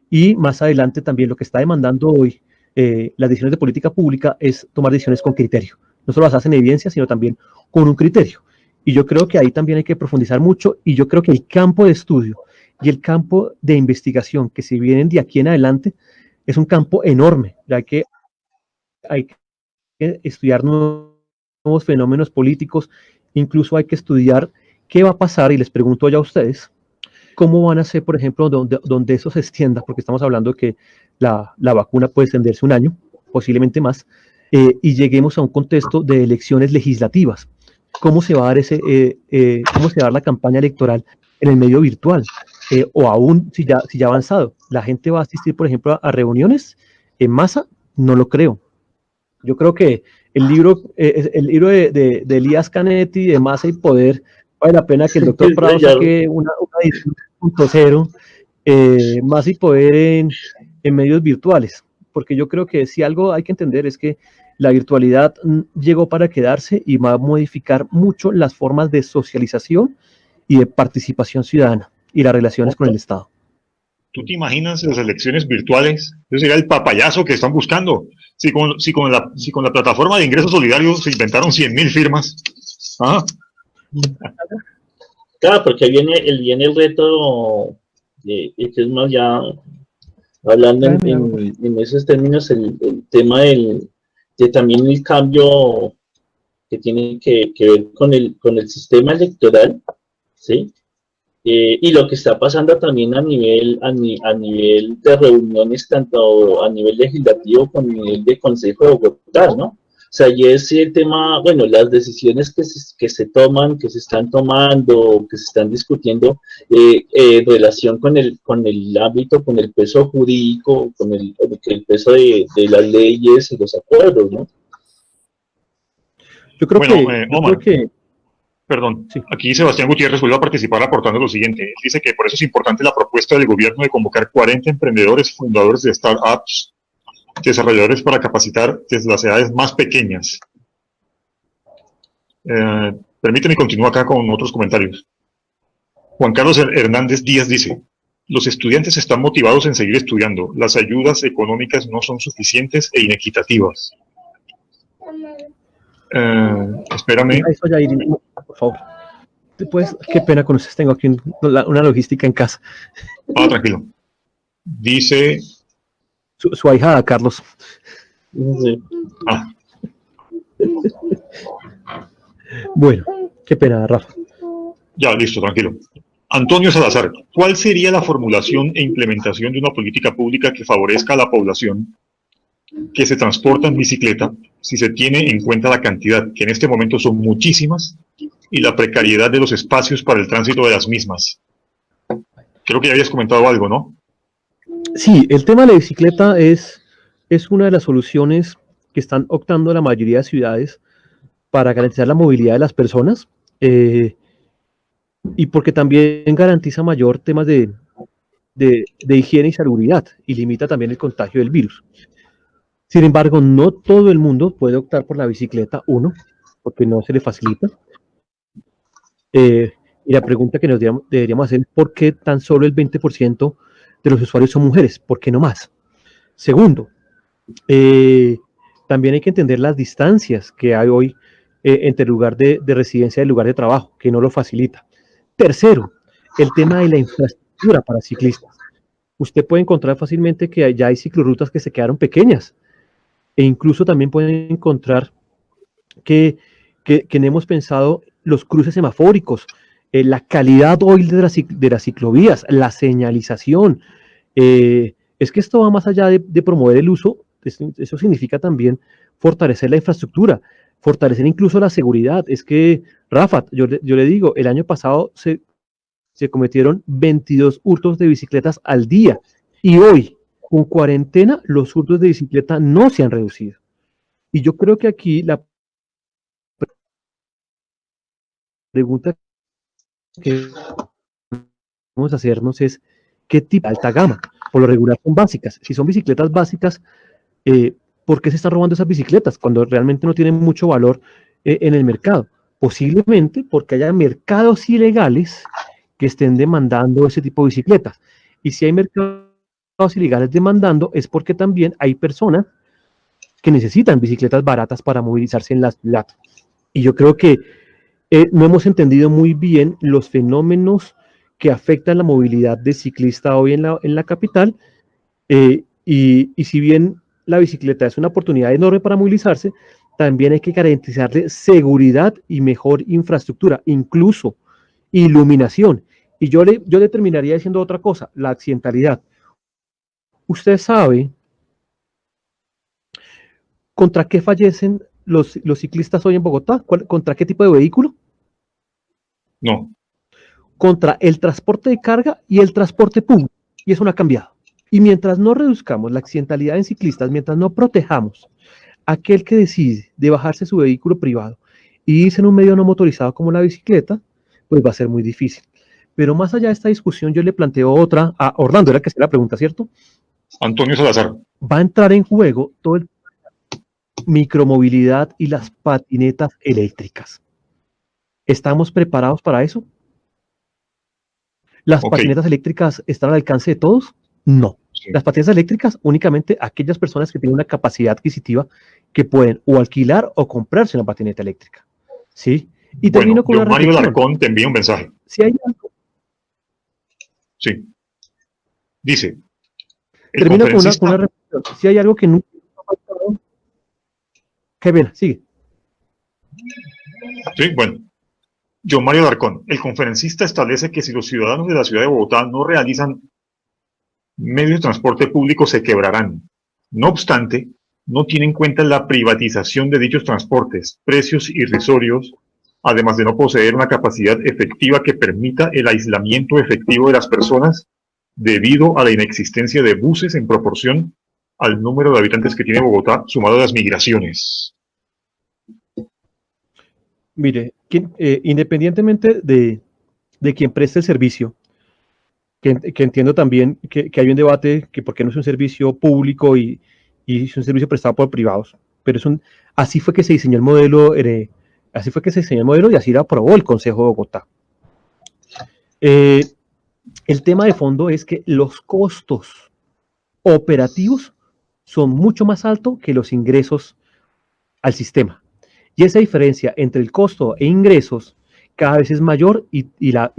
Y más adelante también lo que está demandando hoy las decisiones de política pública es tomar decisiones con criterio. No solo basadas en evidencia, sino también con un criterio. Y yo creo que ahí también hay que profundizar mucho, y yo creo que el campo de estudio y el campo de investigación que se vienen de aquí en adelante es un campo enorme, ya que hay que estudiar nuevos fenómenos políticos, incluso hay que estudiar qué va a pasar, y les pregunto ya a ustedes, cómo van a ser, por ejemplo, donde eso se extienda, porque estamos hablando de que la vacuna puede extenderse un año, posiblemente más, y lleguemos a un contexto de elecciones legislativas. ¿Cómo se va a dar cómo se va a dar la campaña electoral en el medio virtual? O aún, si ya ha avanzado, ¿la gente va a asistir, por ejemplo, a reuniones en masa? No lo creo. Yo creo que el libro de Elías Canetti, de Masa y Poder, vale la pena que el doctor Prado saque una edición 2.0, Masa y Poder en medios virtuales, porque yo creo que si algo hay que entender es que la virtualidad llegó para quedarse y va a modificar mucho las formas de socialización y de participación ciudadana y las relaciones con el Estado. ¿Tú te imaginas las elecciones virtuales? Eso sería el papayazo que están buscando. Si con la plataforma de ingresos solidarios se inventaron 100.000 firmas. ¿Ah? Claro, porque viene el reto, que es más ya hablando en esos términos, el tema de también el cambio que tiene que ver con el sistema electoral, ¿sí? Y lo que está pasando también a nivel de reuniones, tanto a nivel legislativo como a nivel de Consejo de Bogotá, ¿no? O sea, y ese tema, bueno, las decisiones que se toman, que se están tomando, que se están discutiendo en relación con el ámbito, con el peso jurídico, con el peso de las leyes y los acuerdos, ¿no? Yo creo Omar, que perdón, sí. Aquí Sebastián Gutiérrez vuelve a participar aportando lo siguiente. Él dice que por eso es importante la propuesta del gobierno de convocar 40 emprendedores fundadores de startups, desarrolladores para capacitar desde las edades más pequeñas. Permíteme continuar acá con otros comentarios. Juan Carlos Hernández Díaz dice: los estudiantes están motivados en seguir estudiando. Las ayudas económicas no son suficientes e inequitativas. Espérame. Eso ya, Irina, por favor. Pues, qué pena con ustedes, tengo aquí una logística en casa. Ah, tranquilo. Dice, Su ahijada, Carlos. Sí. ah, Bueno, qué pena, Rafa. ya, listo, tranquilo. Antonio Salazar, ¿cuál sería la formulación e implementación de una política pública que favorezca a la población que se transporta en bicicleta si se tiene en cuenta la cantidad, que en este momento son muchísimas, y la precariedad de los espacios para el tránsito de las mismas? Creo que ya habías comentado algo, ¿no? Sí, el tema de la bicicleta es una de las soluciones que están optando la mayoría de ciudades para garantizar la movilidad de las personas y porque también garantiza mayor temas de higiene y salubridad y limita también el contagio del virus. Sin embargo, no todo el mundo puede optar por la bicicleta, uno, porque no se le facilita. Y la pregunta que nos deberíamos hacer es ¿por qué tan solo el 20% de los usuarios son mujeres? ¿Por qué no más? Segundo, también hay que entender las distancias que hay hoy entre el lugar de residencia y el lugar de trabajo, que no lo facilita. Tercero, el tema de la infraestructura para ciclistas. Usted puede encontrar fácilmente que ya hay ciclorrutas que se quedaron pequeñas e incluso también pueden encontrar que no hemos pensado los cruces semafóricos, la calidad hoy de las ciclovías, la señalización. Es que esto va más allá de promover el uso, eso significa también fortalecer la infraestructura, fortalecer incluso la seguridad. Es que, Rafa, yo le digo, el año pasado se cometieron 22 hurtos de bicicletas al día y hoy, con cuarentena, los hurtos de bicicleta no se han reducido. Y yo creo que aquí la pregunta que vamos a hacernos es ¿qué tipo de alta gama? Por lo regular son básicas. Si son bicicletas básicas, ¿por qué se están robando esas bicicletas cuando realmente no tienen mucho valor en el mercado? Posiblemente porque haya mercados ilegales que estén demandando ese tipo de bicicletas. Y si hay mercados ilegales demandando, es porque también hay personas que necesitan bicicletas baratas para movilizarse en la ciudad. Y yo creo que no hemos entendido muy bien los fenómenos que afectan la movilidad de ciclista hoy en la capital. Y si bien la bicicleta es una oportunidad enorme para movilizarse, también hay que garantizarle seguridad y mejor infraestructura, incluso iluminación. Y yo le terminaría diciendo otra cosa, la accidentalidad. Usted sabe contra qué fallecen los ciclistas hoy en Bogotá, contra qué tipo de vehículo. No. Contra el transporte de carga y el transporte público. Y eso no ha cambiado. Y mientras no reduzcamos la accidentalidad en ciclistas, mientras no protejamos a aquel que decide de bajarse su vehículo privado y irse en un medio no motorizado como la bicicleta, pues va a ser muy difícil. Pero más allá de esta discusión, yo le planteo otra a Orlando, era que hacía la pregunta, ¿cierto? Antonio Salazar. Va a entrar en juego todo el micromovilidad y las patinetas eléctricas. ¿Estamos preparados para eso? ¿Las patinetas eléctricas están al alcance de todos? No. Sí. Las patinetas eléctricas únicamente aquellas personas que tienen una capacidad adquisitiva que pueden o alquilar o comprarse una patineta eléctrica. ¿Sí? Y termino con una Mario Larcón te envía un mensaje. Si hay algo. Sí. Dice. Termino con una reflexión. Si hay algo que nunca ha faltado. Qué pena, sigue. Sí, bueno. John Mario Larcón, el conferencista establece que si los ciudadanos de la ciudad de Bogotá no realizan medios de transporte público se quebrarán. No obstante, no tiene en cuenta la privatización de dichos transportes, precios irrisorios, además de no poseer una capacidad efectiva que permita el aislamiento efectivo de las personas debido a la inexistencia de buses en proporción al número de habitantes que tiene Bogotá, sumado a las migraciones. Mire, independientemente de quien preste el servicio, que entiendo también que hay un debate que por qué no es un servicio público y es un servicio prestado por privados, pero así fue que se diseñó el modelo, y así lo aprobó el Consejo de Bogotá. El tema de fondo es que los costos operativos son mucho más altos que los ingresos al sistema. Y esa diferencia entre el costo e ingresos cada vez es mayor y la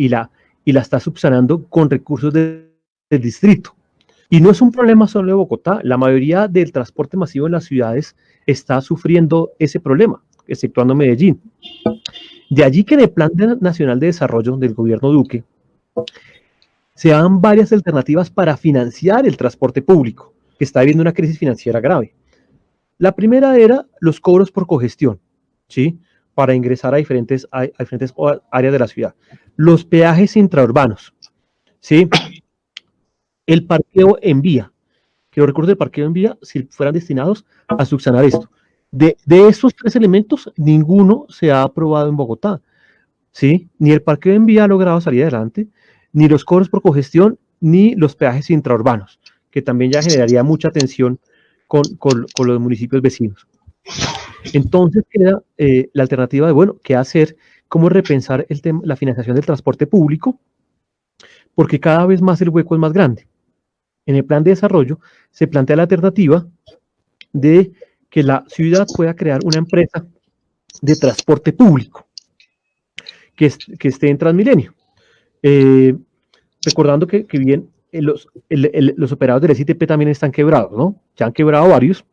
está subsanando con recursos del distrito. Y no es un problema solo de Bogotá, la mayoría del transporte masivo en las ciudades está sufriendo ese problema, exceptuando Medellín. De allí que en el Plan Nacional de Desarrollo del gobierno Duque se dan varias alternativas para financiar el transporte público, que está viviendo una crisis financiera grave. La primera era los cobros por congestión, ¿sí? Para ingresar a diferentes áreas de la ciudad. Los peajes intraurbanos, ¿sí? El parqueo en vía, que los recursos del parqueo en vía si fueran destinados a subsanar esto. De esos tres elementos, ninguno se ha aprobado en Bogotá, ¿sí? Ni el parqueo en vía ha logrado salir adelante, ni los cobros por congestión, ni los peajes intraurbanos, que también ya generaría mucha tensión con los municipios vecinos. Entonces queda la alternativa de, bueno, ¿qué hacer? ¿Cómo repensar la financiación del transporte público? Porque cada vez más el hueco es más grande. En el plan de desarrollo se plantea la alternativa de que la ciudad pueda crear una empresa de transporte público que esté en Transmilenio. Recordando que bien los operadores del SITP también están quebrados, ¿no? Ya han quebrado varios.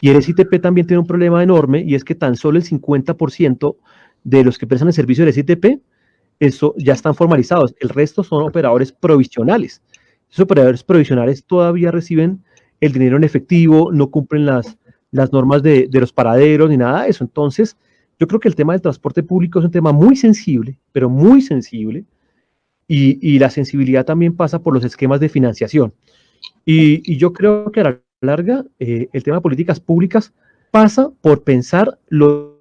Y el SITP también tiene un problema enorme, y es que tan solo el 50% de los que prestan el servicio del SITP eso ya están formalizados. El resto son operadores provisionales. Esos operadores provisionales todavía reciben el dinero en efectivo, no cumplen las normas de los paraderos ni nada de eso. Entonces, yo creo que el tema del transporte público es un tema muy sensible, pero muy sensible, y la sensibilidad también pasa por los esquemas de financiación. Y yo creo que a la larga, el tema de políticas públicas pasa por pensar los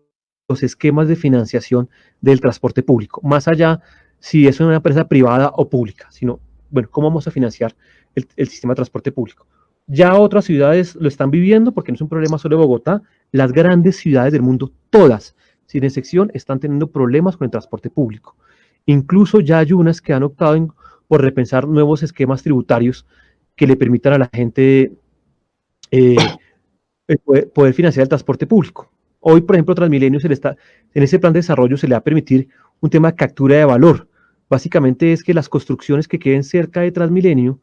esquemas de financiación del transporte público, más allá si es una empresa privada o pública, sino, bueno, ¿cómo vamos a financiar el sistema de transporte público? Ya otras ciudades lo están viviendo, porque no es un problema solo de Bogotá. Las grandes ciudades del mundo, todas, sin excepción, están teniendo problemas con el transporte público. Incluso ya hay unas que han optado por repensar nuevos esquemas tributarios que le permitan a la gente poder financiar el transporte público. Hoy, por ejemplo, Transmilenio en ese plan de desarrollo se le va a permitir un tema de captura de valor. Básicamente es que las construcciones que queden cerca de Transmilenio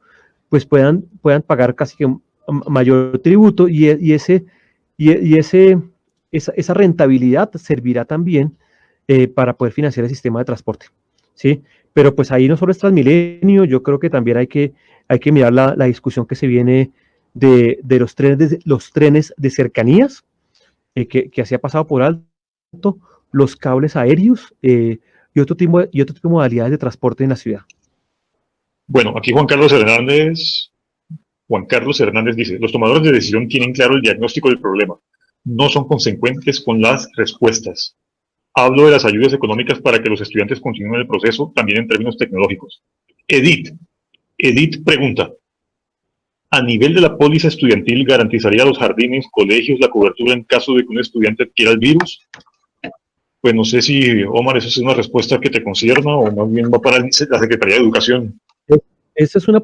pues puedan pagar casi que un mayor tributo, esa rentabilidad servirá también para poder financiar el sistema de transporte, ¿sí? Pero pues ahí no solo es Transmilenio, yo creo que también hay que mirar la discusión que se viene de los trenes de cercanías, que así ha pasado por alto, los cables aéreos y otro tipo de modalidades de transporte en la ciudad. Bueno, aquí Juan Carlos Hernández dice, los tomadores de decisión tienen claro el diagnóstico del problema, no son consecuentes con las respuestas. Hablo de las ayudas económicas para que los estudiantes continúen el proceso, también en términos tecnológicos. Edith pregunta, ¿a nivel de la póliza estudiantil garantizaría a los jardines, colegios la cobertura en caso de que un estudiante adquiera el virus? Pues no sé si, Omar, eso es una respuesta que te concierne o más bien va para la Secretaría de Educación. Esa es una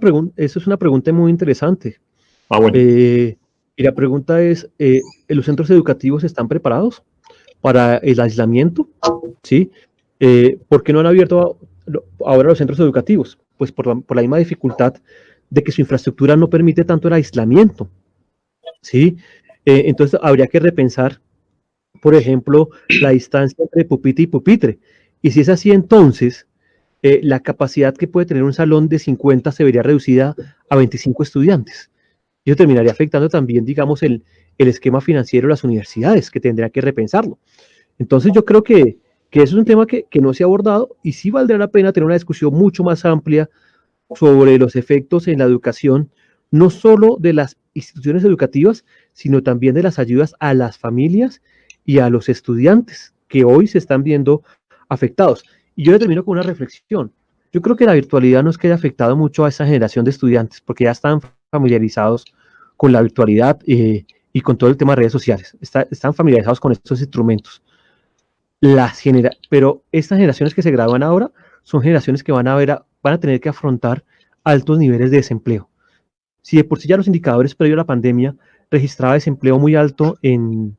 pregunta muy interesante. Bueno. Y la pregunta es, ¿los centros educativos están preparados para el aislamiento? ¿Sí? ¿Por qué no han abierto ahora los centros educativos? Pues por la misma dificultad de que su infraestructura no permite tanto el aislamiento, ¿sí? Entonces habría que repensar, por ejemplo, la distancia entre pupitre y pupitre. Y si es así, entonces la capacidad que puede tener un salón de 50 se vería reducida a 25 estudiantes. Y eso terminaría afectando también, digamos, el esquema financiero de las universidades, que tendría que repensarlo. Entonces yo creo que eso es un tema que no se ha abordado, y sí valdrá la pena tener una discusión mucho más amplia sobre los efectos en la educación, no solo de las instituciones educativas, sino también de las ayudas a las familias y a los estudiantes que hoy se están viendo afectados. Y yo le termino con una reflexión. Yo creo que la virtualidad no es que haya afectado mucho a esa generación de estudiantes, porque ya están familiarizados con la virtualidad y con todo el tema de redes sociales. Están familiarizados con estos instrumentos. Pero estas generaciones que se gradúan ahora son generaciones que van a tener que afrontar altos niveles de desempleo. Si de por sí ya los indicadores previo a la pandemia registraba desempleo muy alto en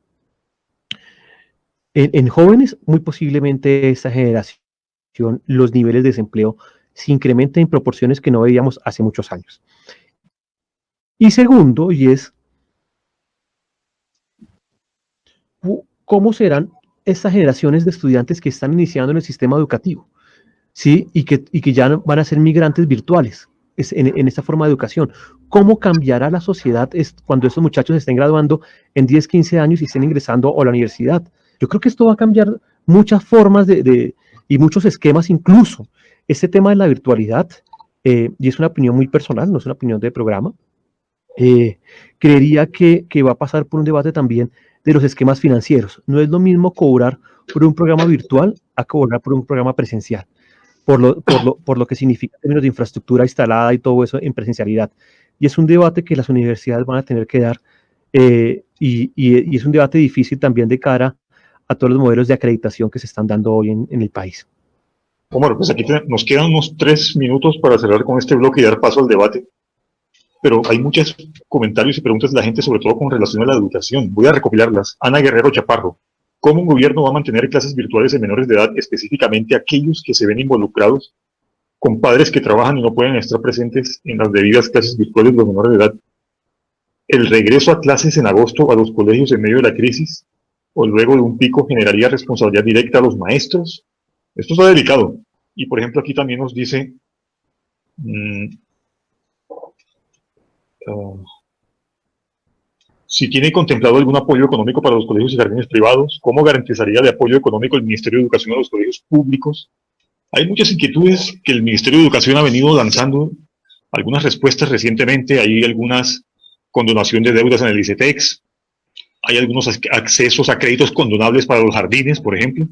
En jóvenes, muy posiblemente esta generación, los niveles de desempleo se incrementen en proporciones que no veíamos hace muchos años. Y segundo, y es, ¿cómo serán estas generaciones de estudiantes que están iniciando en el sistema educativo? ¿Sí? Y que ya van a ser migrantes virtuales en esta forma de educación. ¿Cómo cambiará la sociedad cuando estos muchachos estén graduando en 10, 15 años y estén ingresando a la universidad? Yo creo que esto va a cambiar muchas formas y muchos esquemas incluso. Este tema de la virtualidad, y es una opinión muy personal, no es una opinión de programa, creería que va a pasar por un debate también de los esquemas financieros. No es lo mismo cobrar por un programa virtual a cobrar por un programa presencial, por lo que significa en términos de infraestructura instalada y todo eso en presencialidad. Y es un debate que las universidades van a tener que dar, y es un debate difícil también de cara a todos los modelos de acreditación que se están dando hoy en el país. Omar, pues aquí nos quedan unos 3 minutos para cerrar con este bloque y dar paso al debate. Pero hay muchos comentarios y preguntas de la gente, sobre todo con relación a la educación. Voy a recopilarlas. Ana Guerrero Chaparro. ¿Cómo un gobierno va a mantener clases virtuales de menores de edad, específicamente aquellos que se ven involucrados con padres que trabajan y no pueden estar presentes en las debidas clases virtuales de los menores de edad? ¿El regreso a clases en agosto a los colegios en medio de la crisis o luego de un pico generaría responsabilidad directa a los maestros? Esto está delicado. Y por ejemplo aquí también nos dice... si tiene contemplado algún apoyo económico para los colegios y jardines privados, ¿cómo garantizaría de apoyo económico el Ministerio de Educación a los colegios públicos? Hay muchas inquietudes que el Ministerio de Educación ha venido lanzando, algunas respuestas recientemente, hay algunas condonación de deudas en el ICETEX, hay algunos accesos a créditos condonables para los jardines, por ejemplo.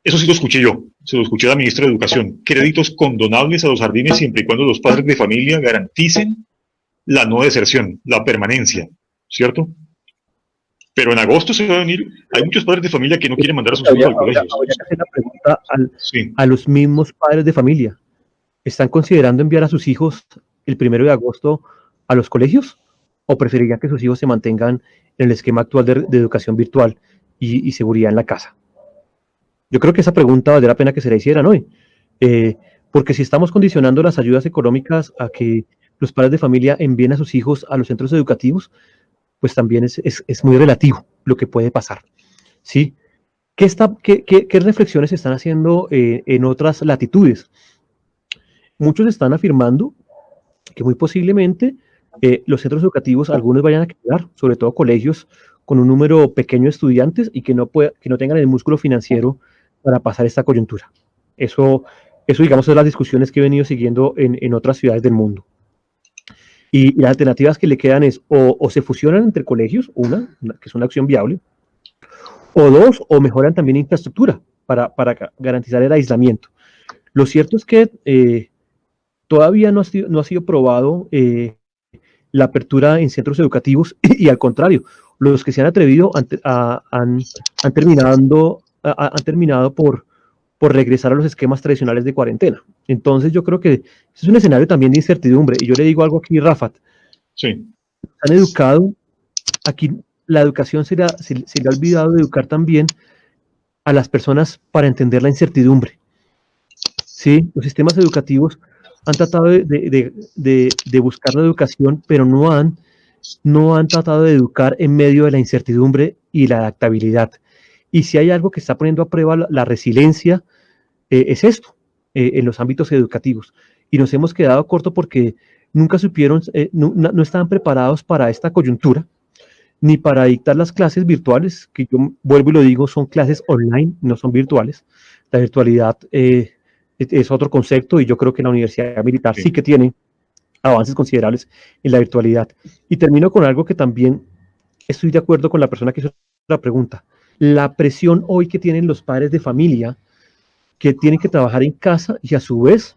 Eso sí lo escuché yo, se lo escuché a la ministra de Educación, créditos condonables a los jardines siempre y cuando los padres de familia garanticen la no deserción, la permanencia, ¿cierto? Pero en agosto se va a venir, hay muchos padres de familia que no quieren mandar a sus hijos al colegio. Habría que hacer la pregunta a los mismos padres de familia. ¿Están considerando enviar a sus hijos el 1 de agosto a los colegios? ¿O preferirían que sus hijos se mantengan en el esquema actual de educación virtual y seguridad en la casa? Yo creo que esa pregunta valdría la pena que se la hicieran hoy. Porque si estamos condicionando las ayudas económicas a que los padres de familia envíen a sus hijos a los centros educativos, pues también es muy relativo lo que puede pasar, ¿sí? ¿Qué reflexiones se están haciendo en otras latitudes? Muchos están afirmando que muy posiblemente los centros educativos, algunos vayan a quedar, sobre todo colegios con un número pequeño de estudiantes y que no tengan el músculo financiero para pasar esta coyuntura. Eso digamos, son las discusiones que he venido siguiendo en otras ciudades del mundo. Y las alternativas que le quedan es o se fusionan entre colegios, que es una opción viable, o dos, o mejoran también infraestructura para garantizar el aislamiento. Lo cierto es que todavía no ha sido probado la apertura en centros educativos y al contrario, los que se han atrevido han terminado por regresar a los esquemas tradicionales de cuarentena. Entonces yo creo que es un escenario también de incertidumbre. Y yo le digo algo aquí, Rafat. Sí. Han educado, aquí la educación se le ha olvidado de educar también a las personas para entender la incertidumbre. ¿Sí? Los sistemas educativos han tratado de buscar la educación, pero no han tratado de educar en medio de la incertidumbre y la adaptabilidad. Y si hay algo que está poniendo a prueba la resiliencia, es esto, en los ámbitos educativos. Y nos hemos quedado corto porque nunca supieron, no estaban preparados para esta coyuntura, ni para dictar las clases virtuales, que yo vuelvo y lo digo, son clases online, no son virtuales. La virtualidad es otro concepto y yo creo que la Universidad Militar sí que tiene avances considerables en la virtualidad. Y termino con algo que también estoy de acuerdo con la persona que hizo la pregunta. La presión hoy que tienen los padres de familia, que tienen que trabajar en casa y a su vez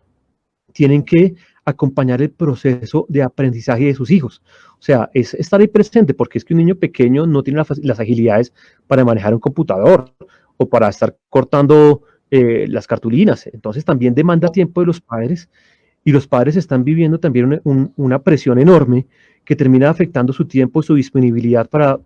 tienen que acompañar el proceso de aprendizaje de sus hijos. O sea, es estar ahí presente, porque es que un niño pequeño no tiene las agilidades para manejar un computador o para estar cortando las cartulinas. Entonces también demanda tiempo de los padres y los padres están viviendo también una presión enorme que termina afectando su tiempo y su disponibilidad para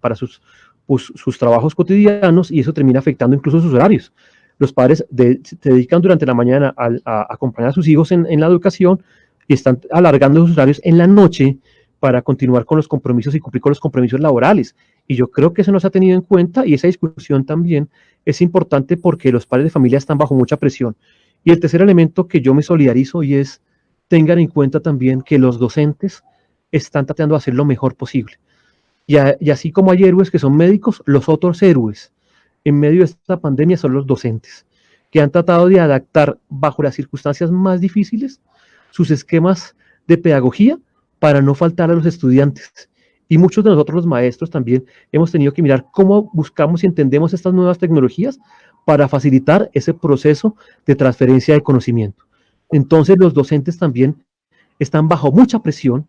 pues, sus trabajos cotidianos y eso termina afectando incluso sus horarios. Los padres se dedican durante la mañana a acompañar a sus hijos en la educación y están alargando sus horarios en la noche para continuar con los compromisos y cumplir con los compromisos laborales. Y yo creo que eso no se ha tenido en cuenta y esa discusión también es importante porque los padres de familia están bajo mucha presión. Y el tercer elemento que yo me solidarizo y es, tengan en cuenta también que los docentes están tratando de hacer lo mejor posible. Y así como hay héroes que son médicos, los otros héroes en medio de esta pandemia son los docentes, que han tratado de adaptar bajo las circunstancias más difíciles sus esquemas de pedagogía para no faltar a los estudiantes. Y muchos de nosotros los maestros también hemos tenido que mirar cómo buscamos y entendemos estas nuevas tecnologías para facilitar ese proceso de transferencia de conocimiento. Entonces los docentes también están bajo mucha presión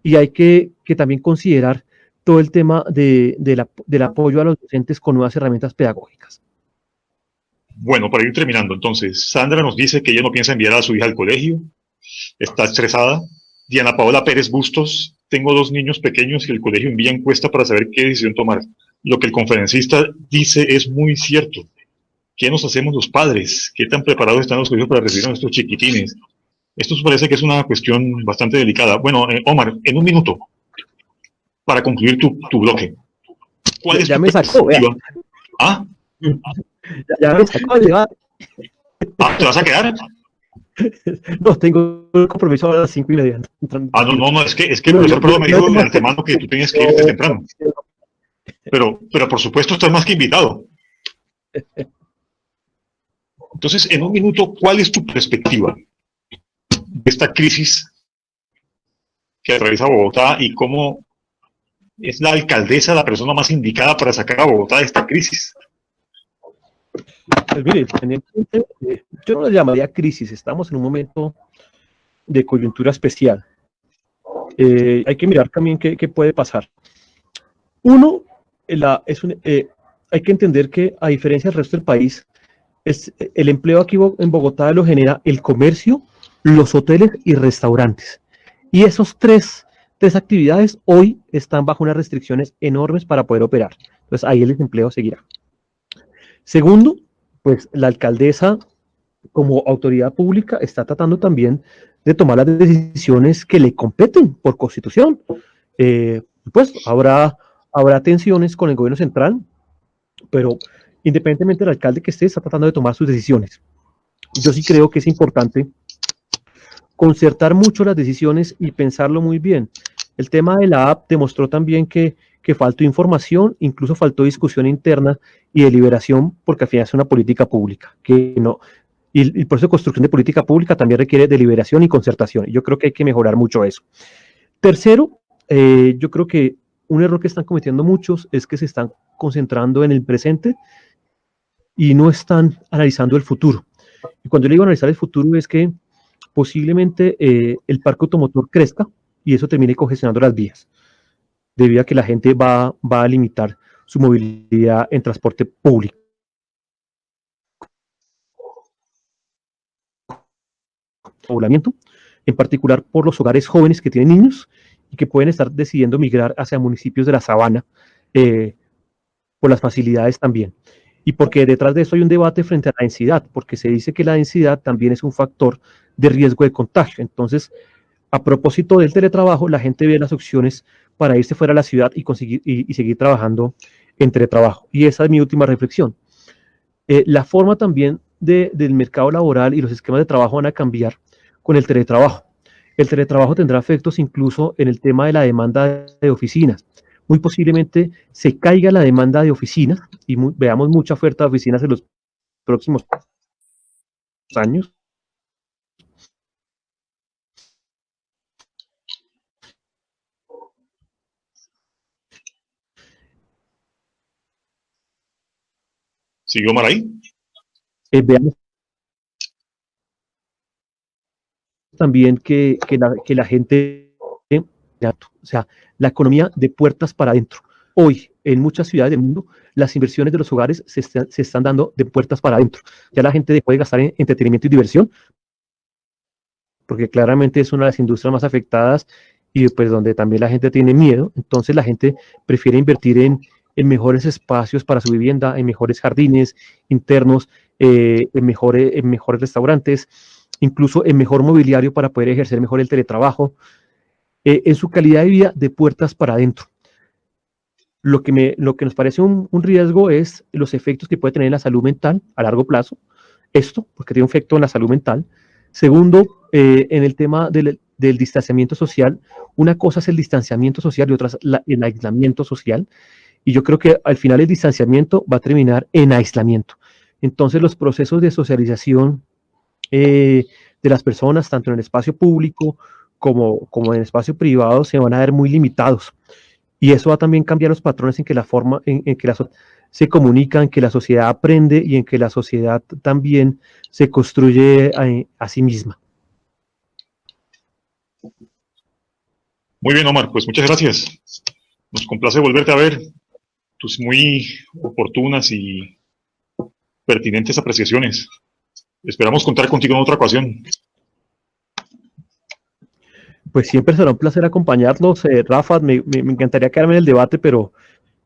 y hay que también considerar todo el tema del apoyo a los docentes con nuevas herramientas pedagógicas. Bueno, para ir terminando, entonces, Sandra nos dice que ella no piensa enviar a su hija al colegio, está estresada. Diana Paola Pérez Bustos, tengo 2 niños pequeños y el colegio envía encuesta para saber qué decisión tomar. Lo que el conferencista dice es muy cierto. ¿Qué nos hacemos los padres? ¿Qué tan preparados están los colegios para recibir a nuestros chiquitines? Esto parece que es una cuestión bastante delicada. Bueno, Omar, en un minuto, para concluir tu bloque. ¿Cuál es ya tu me sacó, perspectiva? ¿Ah? Ya me sacó el debate. ¿Te vas a quedar? No, tengo un compromiso a las 5:30. No, es que el profesor Prado me dijo de antemano que tú tenías que irte temprano. Pero por supuesto estás más que invitado. Entonces, en un minuto, ¿cuál es tu perspectiva de esta crisis que atraviesa Bogotá y cómo es la alcaldesa la persona más indicada para sacar a Bogotá de esta crisis? Pues mire, yo no le llamaría crisis, estamos en un momento de coyuntura especial. Hay que mirar también qué puede pasar. Uno, hay que entender que a diferencia del resto del país, el empleo aquí en Bogotá lo genera el comercio, los hoteles y restaurantes. Y esos tres actividades hoy están bajo unas restricciones enormes para poder operar. Entonces ahí el desempleo seguirá. Segundo, pues la alcaldesa como autoridad pública está tratando también de tomar las decisiones que le competen por constitución. Pues habrá tensiones con el gobierno central, pero independientemente del alcalde que esté, está tratando de tomar sus decisiones. Yo sí creo que es importante concertar mucho las decisiones y pensarlo muy bien. El tema de la app demostró también que faltó información, incluso faltó discusión interna y deliberación, porque al final es una política pública, que no, y el proceso de construcción de política pública también requiere deliberación y concertación, y yo creo que hay que mejorar mucho eso. Tercero, yo creo que un error que están cometiendo muchos es que se están concentrando en el presente y no están analizando el futuro. Y cuando yo digo analizar el futuro es que posiblemente el parque automotor crezca y eso termine congestionando las vías, debido a que la gente va a limitar su movilidad en transporte público. Poblamiento, en particular por los hogares jóvenes que tienen niños y que pueden estar decidiendo migrar hacia municipios de la sabana por las facilidades también. Y porque detrás de eso hay un debate frente a la densidad, porque se dice que la densidad también es un factor de riesgo de contagio. Entonces, a propósito del teletrabajo, la gente ve las opciones para irse fuera de la ciudad y seguir trabajando en teletrabajo. Y esa es mi última reflexión. La forma también del mercado laboral y los esquemas de trabajo van a cambiar con el teletrabajo. El teletrabajo tendrá efectos incluso en el tema de la demanda de oficinas. Muy posiblemente se caiga la demanda de oficinas y veamos mucha oferta de oficinas en los próximos años. ¿Siguió Omar ahí? Veamos también que la gente, o sea, la economía de puertas para adentro. Hoy, en muchas ciudades del mundo, las inversiones de los hogares se están dando de puertas para adentro. Ya la gente puede gastar en entretenimiento y diversión, porque claramente es una de las industrias más afectadas y pues donde también la gente tiene miedo. Entonces la gente prefiere invertir en en mejores espacios para su vivienda, en mejores jardines internos, en mejores restaurantes, incluso en mejor mobiliario para poder ejercer mejor el teletrabajo, en su calidad de vida de puertas para adentro. Lo que nos parece un riesgo es los efectos que puede tener en la salud mental a largo plazo, esto, porque tiene un efecto en la salud mental. Segundo, en el tema del distanciamiento social, una cosa es el distanciamiento social y otra es el aislamiento social, y yo creo que al final el distanciamiento va a terminar en aislamiento. Entonces los procesos de socialización de las personas, tanto en el espacio público como en el espacio privado, se van a ver muy limitados. Y eso va a también cambiar los patrones en que la forma en que se comunican, en que la sociedad aprende y en que la sociedad también se construye a sí misma. Muy bien, Omar, pues muchas gracias. Nos complace volverte a ver tus muy oportunas y pertinentes apreciaciones. Esperamos contar contigo en otra ocasión. Pues siempre será un placer acompañarlos. Rafa, me encantaría quedarme en el debate, pero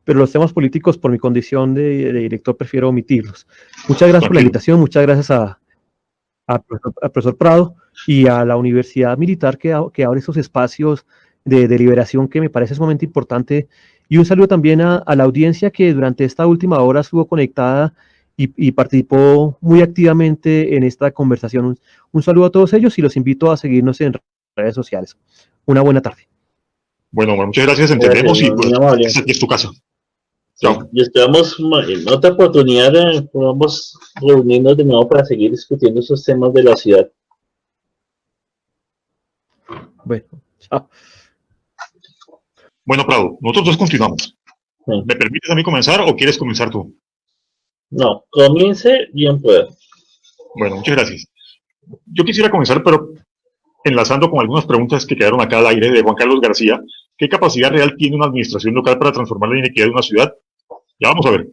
los temas políticos, por mi condición de director, prefiero omitirlos. Muchas gracias por la invitación, muchas gracias al profesor Prado y a la Universidad Militar que abre esos espacios de deliberación que me parece sumamente importante. Y un saludo también a la audiencia que durante esta última hora estuvo conectada y participó muy activamente en esta conversación. Un saludo a todos ellos y los invito a seguirnos en redes sociales. Una buena tarde. Bueno, Omar, muchas gracias, entendemos y pues, aquí es tu casa. Chao. Y esperamos en otra oportunidad podamos reunirnos de nuevo para seguir discutiendo esos temas de la ciudad. Bueno, chao. Bueno, Prado, nosotros dos continuamos. Sí. ¿Me permites a mí comenzar o quieres comenzar tú? No, comience bien pueda. Bueno, muchas gracias. Yo quisiera comenzar, pero enlazando con algunas preguntas que quedaron acá al aire de Juan Carlos García. ¿Qué capacidad real tiene una administración local para transformar la inequidad de una ciudad? Ya vamos a ver.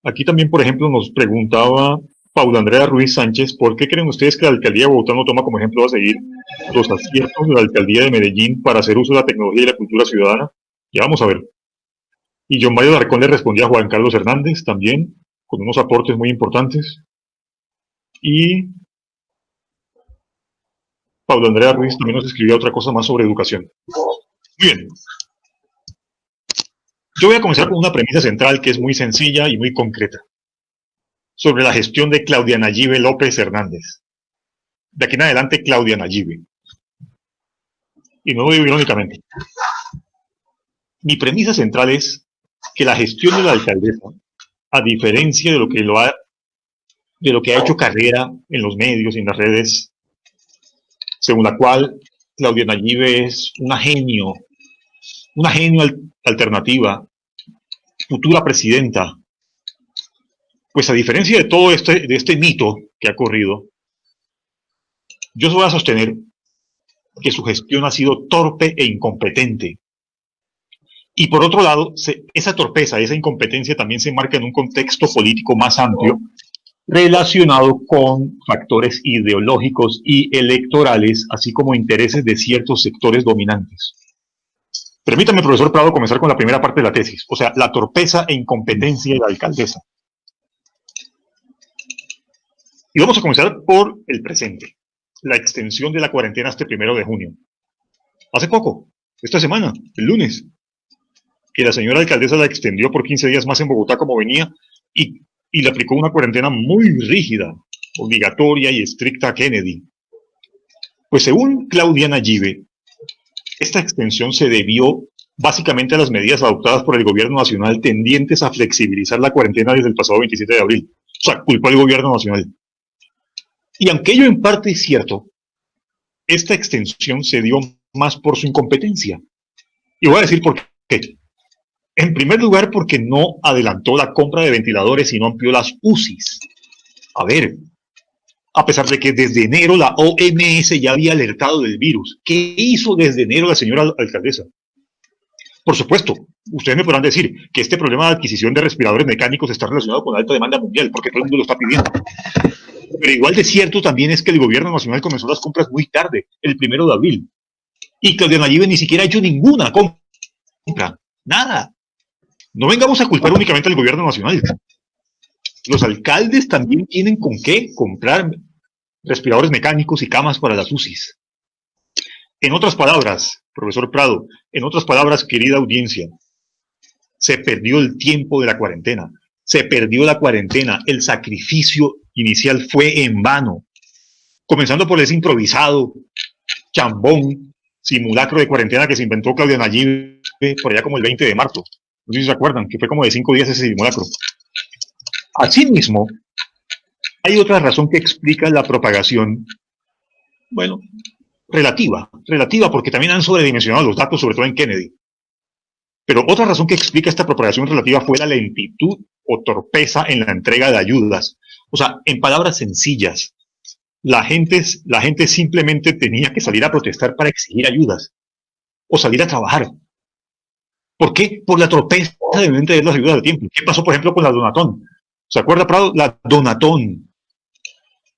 Aquí también, por ejemplo, nos preguntaba Paula Andrea Ruiz Sánchez, ¿por qué creen ustedes que la alcaldía de Bogotá no toma como ejemplo a seguir los aciertos de la alcaldía de Medellín para hacer uso de la tecnología y la cultura ciudadana? Ya vamos a ver. Y John Mario Larcón le respondía a Juan Carlos Hernández también, con unos aportes muy importantes. Y Paula Andrea Ruiz también nos escribía otra cosa más sobre educación. Muy bien. Yo voy a comenzar con una premisa central que es muy sencilla y muy concreta. Sobre la gestión de Claudia Nayibe López Hernández. De aquí en adelante, Claudia Nayibe. Y no lo digo irónicamente. Mi premisa central es que la gestión de la alcaldesa, a diferencia de lo que ha hecho carrera en los medios y en las redes, según la cual Claudia Nayibe es una genio alternativa, futura presidenta, pues a diferencia de todo de este mito que ha corrido, yo voy a sostener que su gestión ha sido torpe e incompetente. Y por otro lado, esa torpeza, esa incompetencia también se marca en un contexto político más amplio, relacionado con factores ideológicos y electorales, así como intereses de ciertos sectores dominantes. Permítame, profesor Prado, comenzar con la primera parte de la tesis, o sea, la torpeza e incompetencia de la alcaldesa. Y vamos a comenzar por el presente, la extensión de la cuarentena hasta el 1 de junio. Hace poco, esta semana, el lunes, que la señora alcaldesa la extendió por 15 días más en Bogotá como venía y le aplicó una cuarentena muy rígida, obligatoria y estricta a Kennedy. Pues según Claudia Nayibe, esta extensión se debió básicamente a las medidas adoptadas por el gobierno nacional tendientes a flexibilizar la cuarentena desde el pasado 27 de abril. O sea, culpó al gobierno nacional. Y aunque ello en parte es cierto, esta extensión se dio más por su incompetencia. Y voy a decir por qué. En primer lugar, porque no adelantó la compra de ventiladores y no amplió las UCIs. A ver, a pesar de que desde enero la OMS ya había alertado del virus, ¿qué hizo desde enero la señora alcaldesa? Por supuesto, ustedes me podrán decir que este problema de adquisición de respiradores mecánicos está relacionado con la alta demanda mundial, porque todo el mundo lo está pidiendo. Pero igual de cierto también es que el gobierno nacional comenzó las compras muy tarde, el 1 de abril. Y Claudia Nayib ni siquiera ha hecho ninguna compra, nada. No vengamos a culpar únicamente al gobierno nacional. Los alcaldes también tienen con qué comprar respiradores mecánicos y camas para las UCIs. En otras palabras, profesor Prado, en otras palabras, querida audiencia, se perdió el tiempo de la cuarentena, se perdió la cuarentena, el sacrificio inicial fue en vano, comenzando por ese improvisado, chambón, simulacro de cuarentena que se inventó Claudia Nayib por allá como el 20 de marzo. No sé si se acuerdan, que fue como de 5 días ese simulacro. Asimismo, hay otra razón que explica la propagación, bueno, relativa, porque también han sobredimensionado los datos, sobre todo en Kennedy. Pero otra razón que explica esta propagación relativa fue la lentitud o torpeza en la entrega de ayudas. O sea, en palabras sencillas, la gente simplemente tenía que salir a protestar para exigir ayudas o salir a trabajar. ¿Por qué? Por la torpeza de no entregar las ayudas a tiempo. ¿Qué pasó, por ejemplo, con la Donatón? ¿Se acuerda, Prado? La Donatón,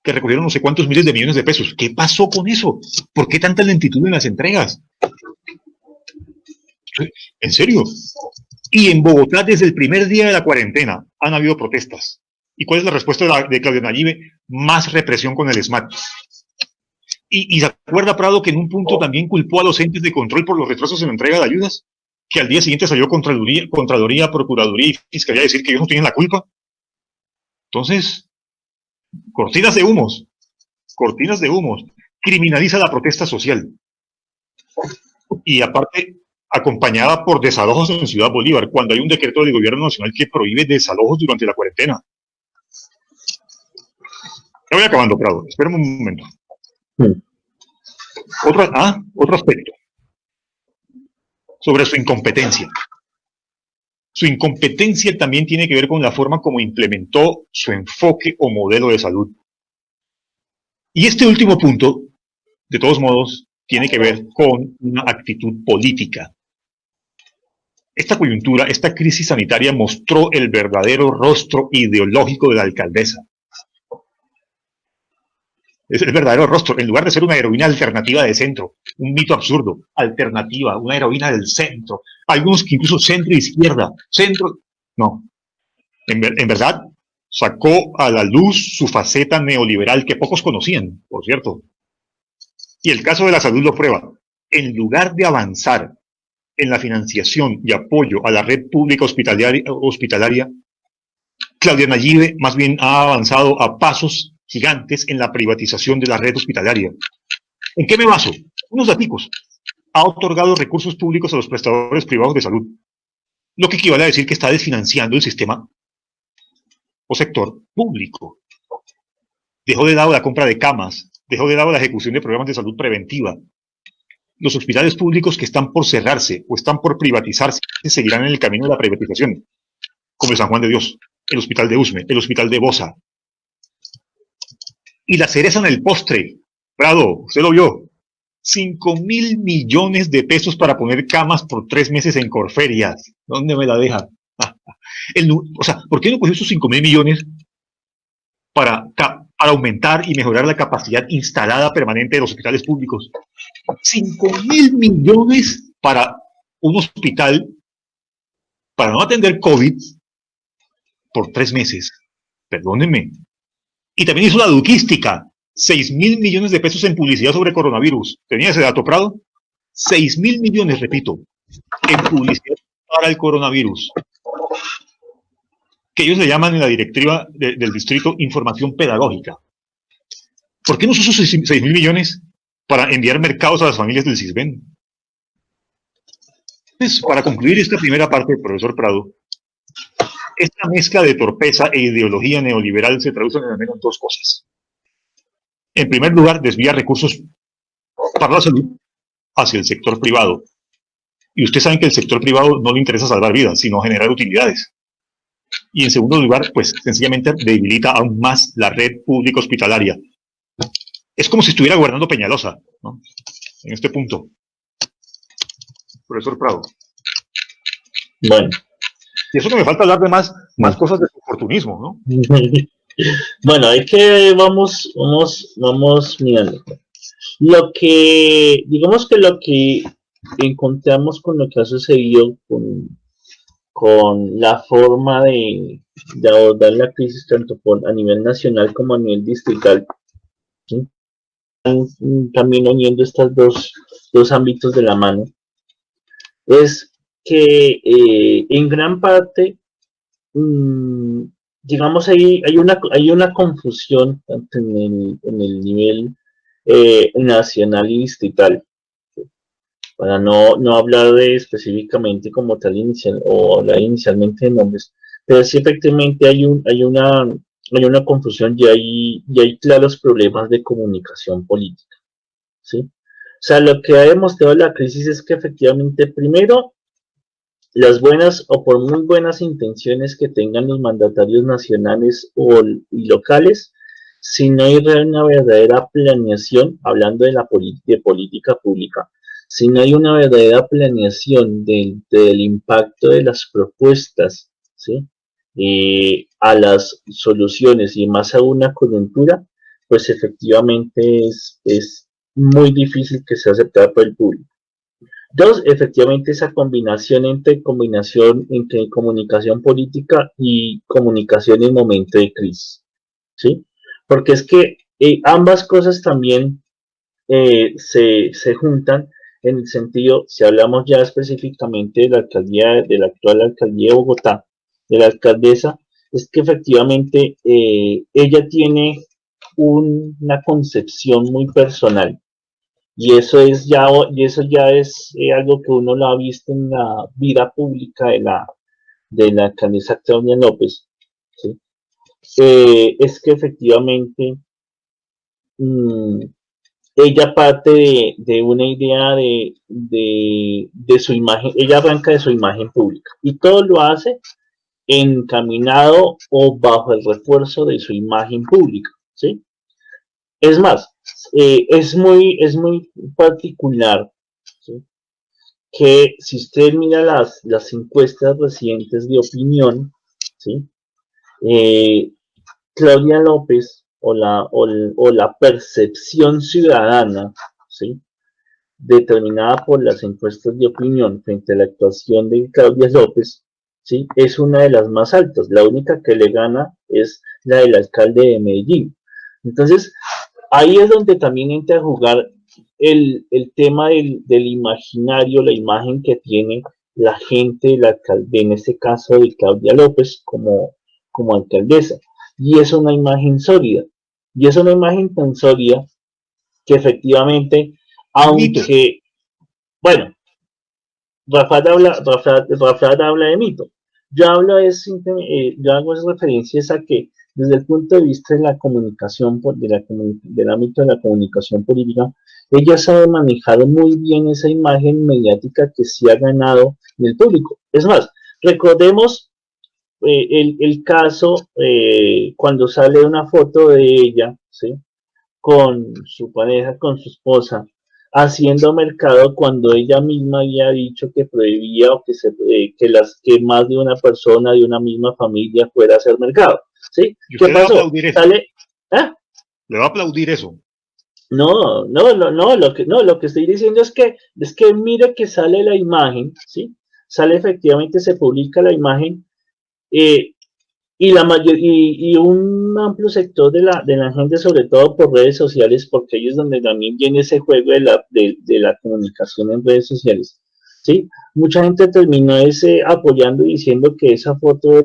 que recogieron no sé cuántos miles de millones de pesos. ¿Qué pasó con eso? ¿Por qué tanta lentitud en las entregas? ¿En serio? Y en Bogotá, desde el primer día de la cuarentena, han habido protestas. ¿Y cuál es la respuesta de Claudia Nayib? Más represión con el SMAT. ¿Y se acuerda, Prado, que en un punto también culpó a los entes de control por los retrasos en la entrega de ayudas? Que al día siguiente salió Contraloría, Procuraduría y Fiscalía a decir que ellos no tienen la culpa. Entonces, cortinas de humos, criminaliza la protesta social. Y aparte, acompañada por desalojos en Ciudad Bolívar, cuando hay un decreto del gobierno nacional que prohíbe desalojos durante la cuarentena. Ya voy acabando, Prado, espérame un momento. Otro aspecto sobre su incompetencia. Su incompetencia también tiene que ver con la forma como implementó su enfoque o modelo de salud. Y este último punto, de todos modos, tiene que ver con una actitud política. Esta coyuntura, esta crisis sanitaria mostró el verdadero rostro ideológico de la alcaldesa. Es el verdadero rostro. En lugar de ser una heroína alternativa de centro, un mito absurdo, alternativa, una heroína del centro, algunos que incluso centro-izquierda, centro... No. En verdad, sacó a la luz su faceta neoliberal que pocos conocían, por cierto. Y el caso de la salud lo prueba. En lugar de avanzar en la financiación y apoyo a la red pública hospitalaria, Claudia Nayib más bien ha avanzado a pasos gigantes en la privatización de la red hospitalaria. ¿En qué me baso? Unos daticos. Ha otorgado recursos públicos a los prestadores privados de salud, lo que equivale a decir que está desfinanciando el sistema o sector público. Dejó de lado la compra de camas, dejó de lado la ejecución de programas de salud preventiva. Los hospitales públicos que están por cerrarse o están por privatizarse seguirán en el camino de la privatización, como el San Juan de Dios, el Hospital de Usme, el Hospital de Bosa. Y la cereza en el postre, Prado, usted lo vio, 5.000 millones de pesos para poner camas por 3 meses en Corferias. ¿Dónde me la deja? O sea, ¿por qué no cogió esos 5.000 millones para aumentar y mejorar la capacidad instalada permanente de los hospitales públicos? 5.000 millones para un hospital para no atender COVID por 3 meses. Perdónenme. Y también hizo la duquística. 6.000 millones de pesos en publicidad sobre coronavirus. ¿Tenía ese dato, Prado? 6.000 millones, repito, en publicidad para el coronavirus. Que ellos le llaman en la directiva del distrito información pedagógica. ¿Por qué no usó esos 6.000 millones para enviar mercados a las familias del CISBEN? Pues, para concluir esta primera parte, profesor Prado, esta mezcla de torpeza e ideología neoliberal se traduce en al menos 2 cosas. En primer lugar, desvía recursos para la salud hacia el sector privado. Y ustedes saben que el sector privado no le interesa salvar vidas, sino generar utilidades. Y en segundo lugar, pues sencillamente debilita aún más la red pública hospitalaria. Es como si estuviera gobernando Peñalosa, ¿no? En este punto. Profesor Prado. Bueno. Y eso que me falta hablar de más cosas de oportunismo, ¿no? Bueno, hay que vamos mirando. Digamos que lo que encontramos con lo que ha sucedido con la forma de abordar la crisis tanto a nivel nacional como a nivel distrital, ¿sí? También uniendo estos dos ámbitos de la mano, es que en gran parte, digamos, hay una confusión tanto en el nivel nacional y distrital, para no hablar específicamente como tal o hablar inicialmente de nombres, pero sí efectivamente hay una confusión y hay claros problemas de comunicación política, ¿sí? O sea, lo que ha demostrado la crisis es que efectivamente, primero, las buenas o por muy buenas intenciones que tengan los mandatarios nacionales y locales, si no hay una verdadera planeación, hablando de política pública, si no hay una verdadera planeación del impacto de las propuestas, ¿sí? A las soluciones y más a una coyuntura, pues efectivamente es muy difícil que sea aceptada por el público. Dos, efectivamente esa combinación entre comunicación política y comunicación en momento de crisis, ¿sí? Porque es que ambas cosas también se juntan en el sentido, si hablamos ya específicamente de la actual alcaldía de Bogotá, de la alcaldesa, es que efectivamente ella tiene una concepción muy personal. Y eso ya es algo que uno lo ha visto en la vida pública de la alcaldesa Claudia López, ¿sí? Es que efectivamente ella parte de una idea de su imagen, ella arranca de su imagen pública y todo lo hace encaminado o bajo el refuerzo de su imagen pública, ¿sí? Es más, es muy particular, ¿sí? Que si usted mira las encuestas recientes de opinión, ¿sí? Claudia López o la percepción ciudadana, ¿sí? Determinada por las encuestas de opinión frente a la actuación de Claudia López, ¿sí? Es una de las más altas. La única que le gana es la del alcalde de Medellín. Entonces, ahí es donde también entra a jugar el tema del imaginario, la imagen que tiene la gente, la alcalde, en este caso de Claudia López como alcaldesa. Y es una imagen sólida. Y es una imagen tan sólida que efectivamente, aunque, bueno, Rafael habla de mito. Yo hago referencias a que desde el punto de vista de la comunicación, del ámbito de la comunicación política, ella sabe manejar muy bien esa imagen mediática que se ha ganado en el público. Es más, recordemos el caso cuando sale una foto de ella, ¿sí? Con su pareja, con su esposa, haciendo mercado cuando ella misma había dicho que prohibía o que más de una persona de una misma familia fuera a hacer mercado, ¿sí? ¿Qué pasó? ¿Sale? ¿Ah? ¿Le va a aplaudir eso? No, lo que estoy diciendo es que mire que sale la imagen, ¿sí? Sale efectivamente, se publica la imagen, y un amplio sector de la gente, sobre todo por redes sociales, porque ahí es donde también viene ese juego de la comunicación en redes sociales, ¿sí? Mucha gente terminó apoyando y diciendo que esa foto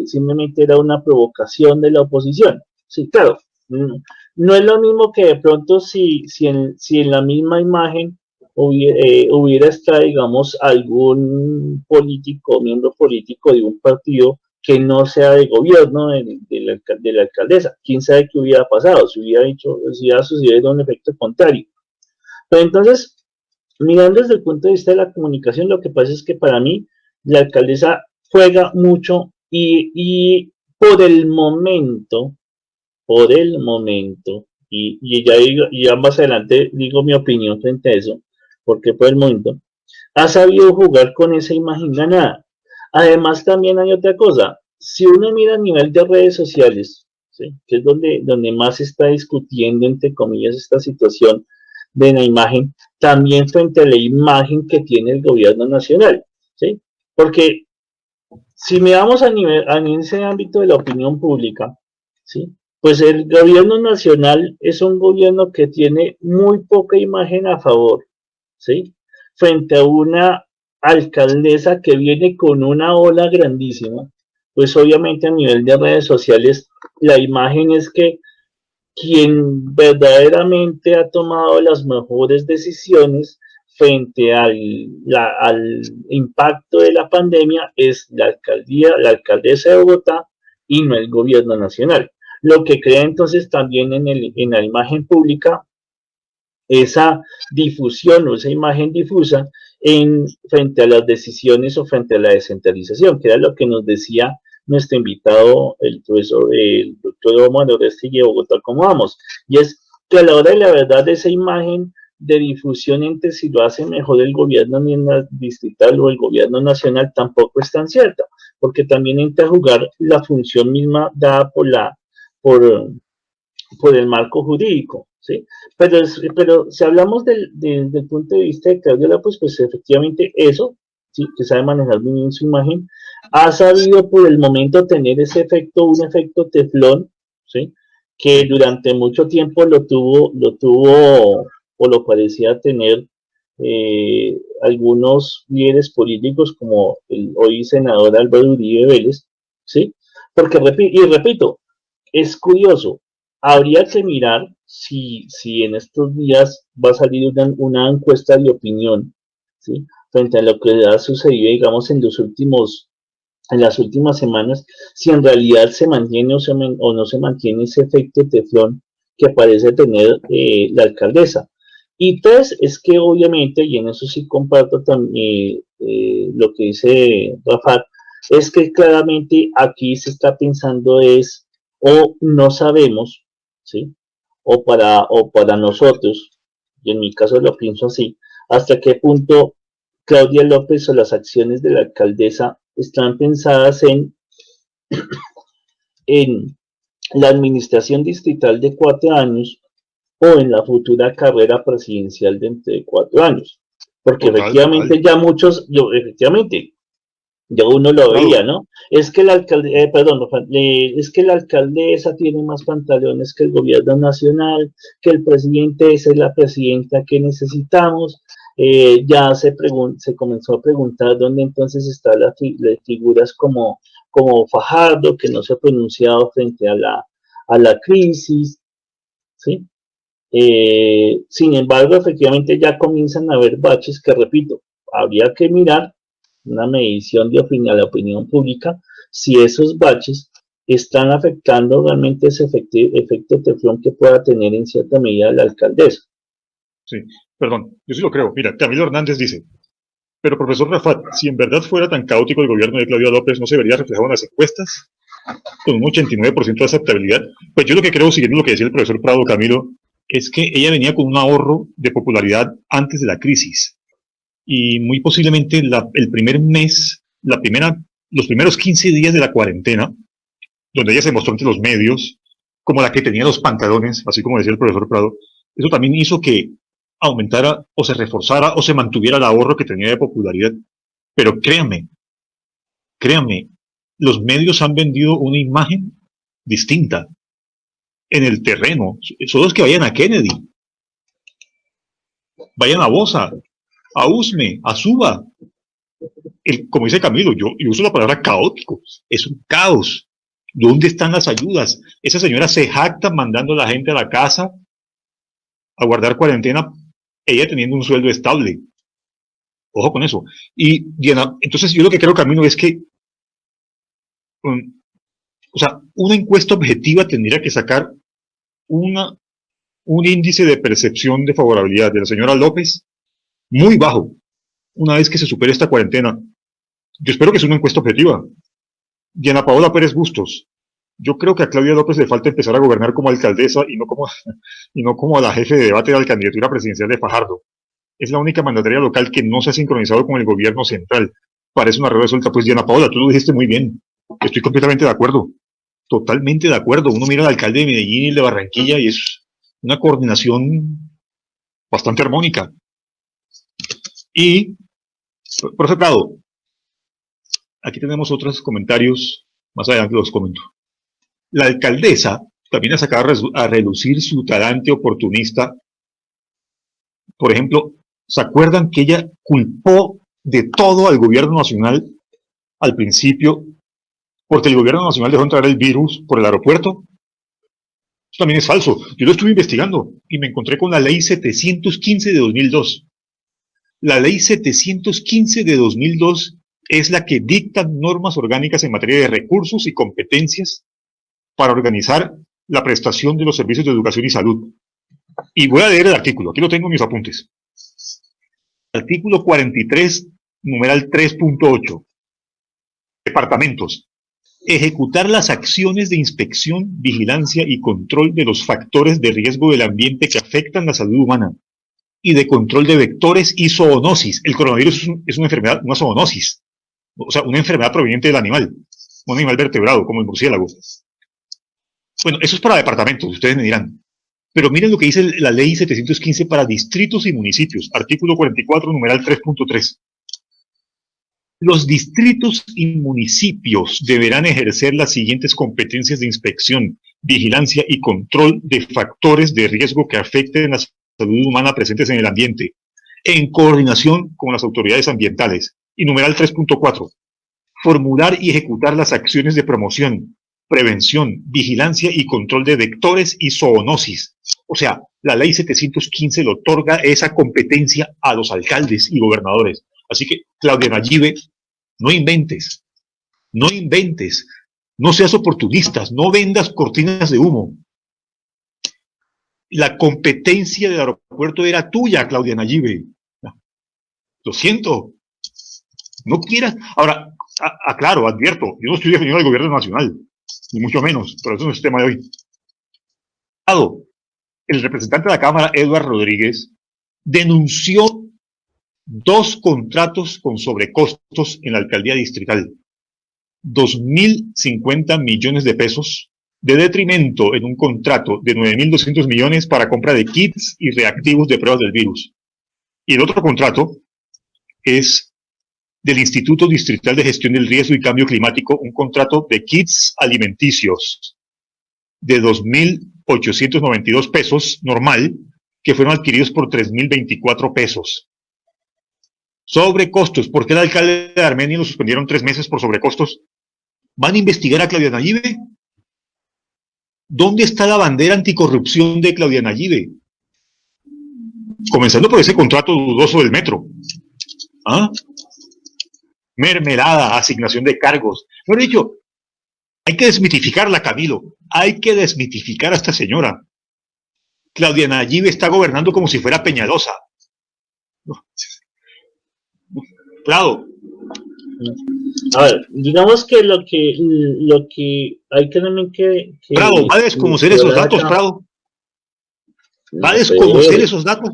simplemente era una provocación de la oposición, sí, claro. No es lo mismo que de pronto si en la misma imagen hubiera estado, digamos, algún miembro político de un partido que no sea de gobierno de la alcaldesa. ¿Quién sabe qué hubiera pasado? Si hubiera sucedido un efecto contrario. Pero entonces, mirando desde el punto de vista de la comunicación, lo que pasa es que para mí la alcaldesa juega mucho y por el momento, y ya más adelante digo mi opinión frente a eso, porque por el momento ha sabido jugar con esa imagen ganada. Además, también hay otra cosa. Si uno mira a nivel de redes sociales, ¿sí? Que es donde más se está discutiendo, entre comillas, esta situación de la imagen, también frente a la imagen que tiene el gobierno nacional, ¿sí? Porque si miramos en ese ámbito de la opinión pública, ¿sí? Pues el gobierno nacional es un gobierno que tiene muy poca imagen a favor, ¿sí? Frente a una alcaldesa que viene con una ola grandísima, pues obviamente a nivel de redes sociales la imagen es que quien verdaderamente ha tomado las mejores decisiones frente al impacto de la pandemia es la alcaldesa de Bogotá y no el gobierno nacional. Lo que crea entonces también en la imagen pública esa difusión o esa imagen difusa frente a las decisiones o frente a la descentralización, que era lo que nos decía nuestro invitado, el profesor, el doctor Omar Orestegui de Bogotá, ¿cómo vamos? Y es que a la hora de la verdad esa imagen de difusión entre si lo hace mejor el gobierno distrital o el gobierno nacional tampoco es tan cierta, porque también entra a jugar la función misma dada por el marco jurídico, ¿sí? Pero si hablamos desde el punto de vista de Claudia López, pues efectivamente eso, ¿sí? Que sabe manejar muy bien su imagen, ha sabido por el momento tener ese efecto, un efecto teflón, ¿sí? Que durante mucho tiempo lo tuvo o lo parecía tener algunos líderes políticos como el hoy senador Álvaro Uribe Vélez, ¿sí? Porque, repito, es curioso, habría que mirar si en estos días va a salir una encuesta de opinión, ¿sí? Frente a lo que ha sucedido, digamos, en las últimas semanas, si en realidad se mantiene o no se mantiene ese efecto teflón que parece tener la alcaldesa. Y tres, es que obviamente, y en eso sí comparto también lo que dice Rafa, es que claramente aquí se está pensando o no sabemos, ¿sí? O para nosotros, y en mi caso lo pienso así, hasta qué punto Claudia López o las acciones de la alcaldesa están pensadas en la administración distrital de 4 años o en la futura carrera presidencial dentro de 4 años. Porque efectivamente ya muchos, efectivamente, ya uno lo veía, ¿no? Es que es que la alcaldesa tiene más pantalones que el gobierno nacional, que el presidente es la presidenta que necesitamos. Ya se comenzó a preguntar dónde entonces están las figuras como Fajardo, que no se ha pronunciado frente a la crisis, ¿sí? Sin embargo, efectivamente ya comienzan a haber baches que, repito, habría que mirar una medición a la opinión pública si esos baches están afectando realmente ese efecto teflón que pueda tener en cierta medida la alcaldesa. Sí, perdón, yo sí lo creo. Mira, Camilo Hernández dice, pero profesor Rafat, si en verdad fuera tan caótico el gobierno de Claudia López, ¿no se vería reflejado en las encuestas? Con un 89% de aceptabilidad. Pues yo lo que creo, siguiendo lo que decía el profesor Prado, Camilo, es que ella venía con un ahorro de popularidad antes de la crisis. Y muy posiblemente el primer mes, los primeros 15 días de la cuarentena, donde ella se mostró ante los medios como la que tenía los pantalones, así como decía el profesor Prado, eso también hizo que aumentara o se reforzara o se mantuviera el ahorro que tenía de popularidad. Pero créanme, los medios han vendido una imagen distinta en el terreno. Son los que vayan a Kennedy, vayan a Bosa, a Usme, a Suba. Como dice Camilo, yo uso la palabra caótico, es un caos. ¿Dónde están las ayudas? Esa señora se jacta mandando a la gente a la casa a guardar cuarentena, ella teniendo un sueldo estable. Ojo con eso. Y Diana, entonces yo lo que creo, Camilo, es que o sea, una encuesta objetiva tendría que sacar un índice de percepción de favorabilidad de la señora López muy bajo una vez que se supere esta cuarentena. Yo espero que sea una encuesta objetiva. Diana Paola Pérez Bustos, yo creo que a Claudia López le falta empezar a gobernar como alcaldesa y no como a la jefe de debate de la candidatura presidencial de Fajardo. Es la única mandataria local que no se ha sincronizado con el gobierno central. Parece una rueda suelta. Pues Diana Paola, tú lo dijiste muy bien. Estoy completamente de acuerdo. totalmente de acuerdo. Uno mira al alcalde de Medellín y el de Barranquilla y es una coordinación bastante armónica. Y, profe Prado, aquí tenemos otros comentarios, más adelante los comento. La alcaldesa también ha sacado a relucir su talante oportunista. Por ejemplo, ¿se acuerdan que ella culpó de todo al gobierno nacional al principio porque el gobierno nacional dejó entrar el virus por el aeropuerto? Eso también es falso. Yo lo estuve investigando y me encontré con la ley 715 de 2002. La ley 715 de 2002 es la que dicta normas orgánicas en materia de recursos y competencias para organizar la prestación de los servicios de educación y salud. Y voy a leer el artículo, aquí lo tengo en mis apuntes. Artículo 43, numeral 3.8. Departamentos. Ejecutar las acciones de inspección, vigilancia y control de los factores de riesgo del ambiente que afectan la salud humana y de control de vectores y zoonosis. El coronavirus es una enfermedad, una zoonosis, o sea, una enfermedad proveniente del animal, un animal vertebrado como el murciélago. Bueno, eso es para departamentos, ustedes me dirán. Pero miren lo que dice la ley 715 para distritos y municipios, artículo 44, numeral 3.3. Los distritos y municipios deberán ejercer las siguientes competencias de inspección, vigilancia y control de factores de riesgo que afecten la salud humana presentes en el ambiente, en coordinación con las autoridades ambientales. Y numeral 3.4. Formular y ejecutar las acciones de promoción, prevención, vigilancia y control de vectores y zoonosis. O sea, la ley 715 le otorga esa competencia a los alcaldes y gobernadores. Así que, Claudia Nayibe, no inventes, no seas oportunistas, no vendas cortinas de humo. La competencia del aeropuerto era tuya, Claudia Nayibe. Lo siento, no quieras. Ahora, aclaro, advierto, yo no estoy defendiendo al gobierno nacional, ni mucho menos, pero eso no es el tema de hoy. El representante de la Cámara, Eduard Rodríguez, denunció 2 contratos con sobrecostos en la alcaldía distrital. 2.050 millones de pesos de detrimento en un contrato de 9.200 millones para compra de kits y reactivos de pruebas del virus. Y el otro contrato es del Instituto Distrital de Gestión del Riesgo y Cambio Climático, un contrato de kits alimenticios de 2.892 pesos normal, que fueron adquiridos por 3.024 pesos. Sobrecostos. ¿Por qué el alcalde de Armenia lo suspendieron 3 meses por sobrecostos? ¿Van a investigar a Claudia Nayibe? ¿Dónde está la bandera anticorrupción de Claudia Nayibe? Comenzando por ese contrato dudoso del metro. ¿Ah? Mermelada, asignación de cargos. Mejor dicho, hay que desmitificarla, Camilo. Hay que desmitificar a esta señora. Claudia Nayibe está gobernando como si fuera Peñalosa. Claro. A ver, digamos que lo que hay que también que Prado, ¿va a desconocer esos datos, Prado? ¿Va a desconocer esos datos?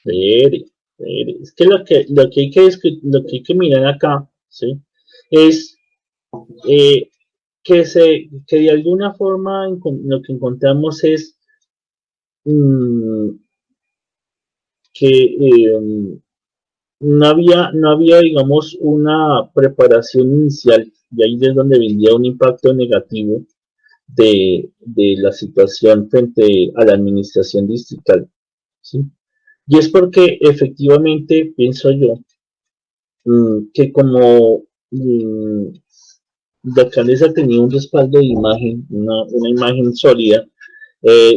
Es que lo que hay que mirar acá, ¿sí? Es que de alguna forma lo que encontramos es que no había, digamos, una preparación inicial, y ahí es donde vendría un impacto negativo de la situación frente a la administración distrital, ¿sí? Y es porque efectivamente pienso yo que como la alcaldesa tenía un respaldo de imagen, una imagen sólida,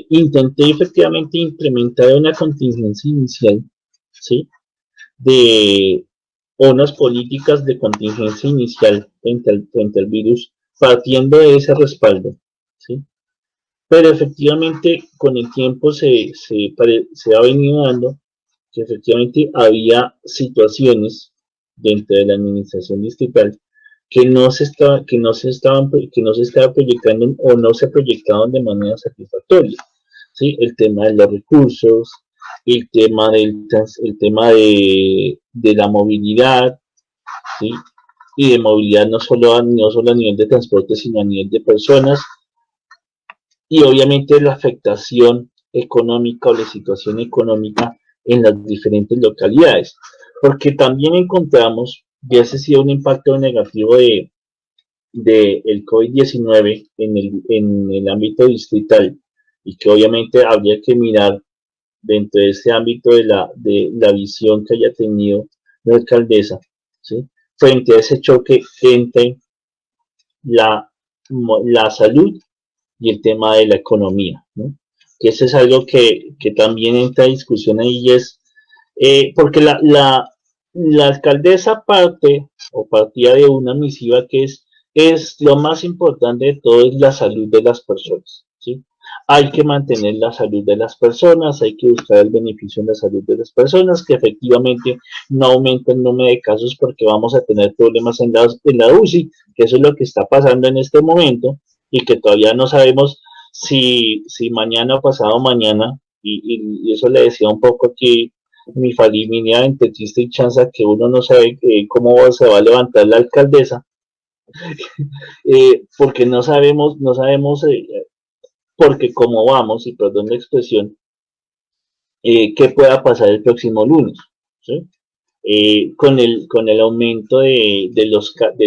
intenté efectivamente implementar una contingencia inicial, ¿sí? De unas políticas de contingencia inicial frente al virus, partiendo de ese respaldo, ¿sí? Pero efectivamente con el tiempo se ha venido dando que efectivamente había situaciones dentro de la administración distrital que no se estaba proyectando o no se proyectaban de manera satisfactoria, ¿sí? El tema de los recursos, el tema de la movilidad, ¿sí? Y de movilidad no solo a nivel de transporte, sino a nivel de personas y obviamente la afectación económica o la situación económica en las diferentes localidades, porque también encontramos, y ese ha sido un impacto negativo de el COVID-19 en el ámbito distrital, y que obviamente habría que mirar dentro de este ámbito de la visión que haya tenido la alcaldesa, ¿sí? Frente a ese choque entre la, la salud y el tema de la economía, ¿no? Que eso es algo que también entra a discusión ahí, y es porque la alcaldesa parte o partía de una misiva que es lo más importante de todo, es la salud de las personas, ¿sí? Hay que mantener la salud de las personas, hay que buscar el beneficio en la salud de las personas, que efectivamente no aumente el número de casos porque vamos a tener problemas en la UCI, que eso es lo que está pasando en este momento y que todavía no sabemos si mañana o pasado mañana, y eso le decía un poco aquí mi familia entre chiste y chanza, que uno no sabe cómo se va a levantar la alcaldesa, porque no sabemos, porque cómo vamos, y perdón la expresión, qué pueda pasar el próximo lunes, ¿sí? Con el aumento de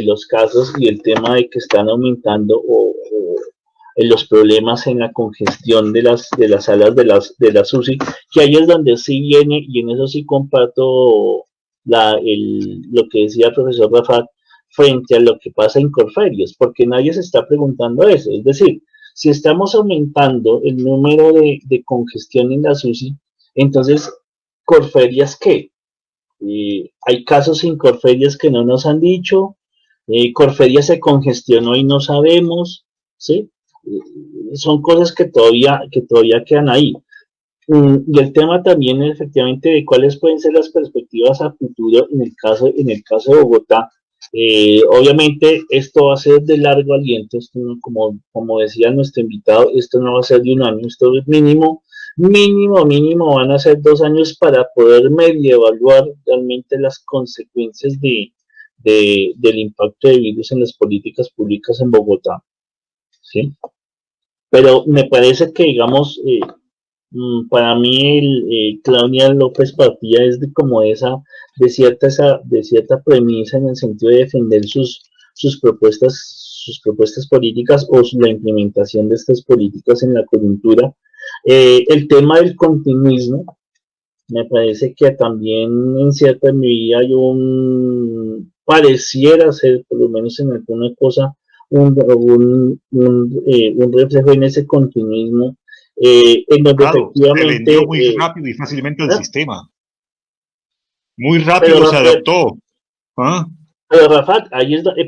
los casos y el tema de que están aumentando en los problemas en la congestión de las salas de las UCI, que ahí es donde sí viene, y en eso sí comparto lo que decía el profesor Rafat frente a lo que pasa en Corferias, porque nadie se está preguntando eso. Es decir, si estamos aumentando el número de congestión en las UCI, entonces, ¿Corferias qué? Hay casos en Corferias que no nos han dicho, Corferias se congestionó y no sabemos, ¿sí? Son cosas que todavía quedan ahí. Y el tema también efectivamente de cuáles pueden ser las perspectivas a futuro en el caso de Bogotá. Obviamente esto va a ser de largo aliento, esto no, como decía nuestro invitado, esto no va a ser de un año, esto es mínimo van a ser 2 años para poder medio evaluar realmente las consecuencias del impacto de virus en las políticas públicas en Bogotá, ¿sí? Pero me parece que, digamos, para mí Claudia López partía es de como de cierta premisa en el sentido de defender sus propuestas políticas o la implementación de estas políticas en la coyuntura. El tema del continuismo, me parece que también en cierta medida hay pareciera ser, por lo menos en alguna cosa, un reflejo en ese continuismo, en donde Claro, se vendió efectivamente, muy rápido y fácilmente al ¿ah? sistema. Muy pero, rápido se adaptó. ¿Ah? pero Rafat,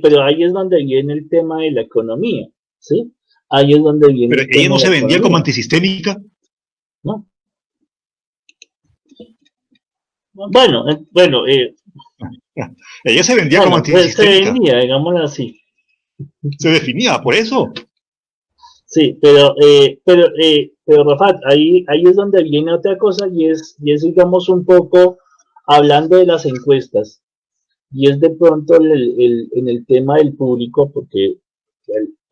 pero ahí es donde viene el tema de la economía, ¿sí? Ahí es donde viene Pero el ella tema no de la se vendía como economía, antisistémica. ¿no? Bueno, Ella se vendía como bueno, pues se antisistémica. vendía, digámoslo así. Se definía por eso. Sí, pero Rafat, ahí es donde viene otra cosa, y es digamos un poco hablando de las encuestas, y es de pronto en el tema del público, porque,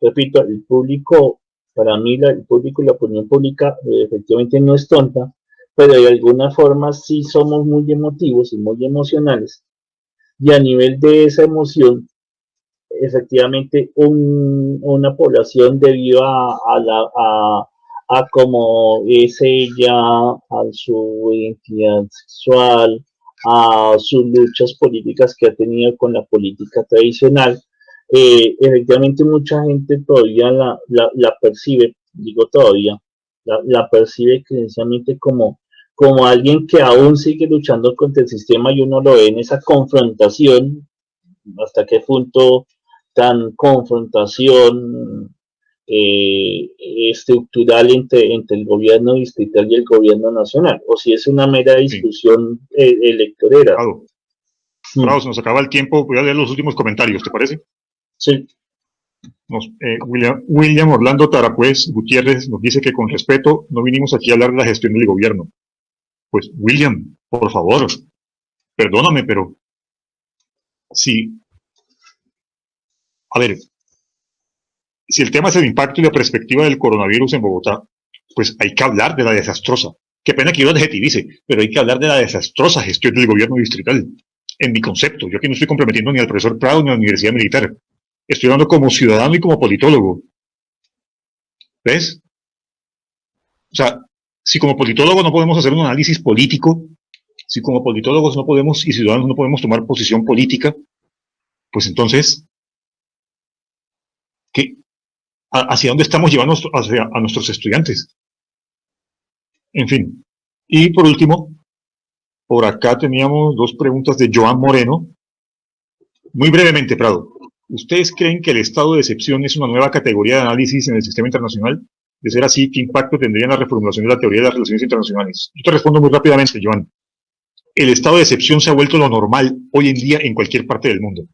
repito, el público, para mí el público y la opinión pública efectivamente no es tonta, pero de alguna forma sí somos muy emotivos y muy emocionales, y a nivel de esa emoción, efectivamente una población debido a cómo es ella, a su identidad sexual, a sus luchas políticas que ha tenido con la política tradicional. Efectivamente mucha gente todavía la percibe, digo todavía, la percibe creencialmente como alguien que aún sigue luchando contra el sistema, y uno lo ve en esa confrontación, hasta qué punto tan confrontación estructural entre el gobierno distrital y el gobierno nacional, o si es una mera Sí, discusión electorera. claro. Mm, Bravo, se nos acaba el tiempo. Voy a leer los últimos comentarios, ¿te parece? sí, William Orlando Taracuez Gutiérrez nos dice que con respeto no vinimos aquí a hablar de la gestión del gobierno. Pues, William, por favor, perdóname, pero sí, a ver, si el tema es el impacto y la perspectiva del coronavirus en Bogotá, pues hay que hablar de la desastrosa. Qué pena que yo adjetivice, pero hay que hablar de la desastrosa gestión del gobierno distrital. En mi concepto, yo aquí no estoy comprometiendo ni al profesor Prado ni a la Universidad Militar. Estoy hablando como ciudadano y como politólogo. ¿Ves? O sea, si como politólogo no podemos hacer un análisis político, si como politólogos no podemos y ciudadanos no podemos tomar posición política, pues entonces, ¿hacia dónde estamos llevando a nuestros estudiantes? En fin. Y por último, por acá teníamos dos preguntas de Joan Moreno. Muy brevemente, Prado. ¿Ustedes creen que el estado de excepción es una nueva categoría de análisis en el sistema internacional? De ser así, ¿qué impacto tendría en la reformulación de la teoría de las relaciones internacionales? Yo te respondo muy rápidamente, Joan. El estado de excepción se ha vuelto lo normal hoy en día en cualquier parte del mundo.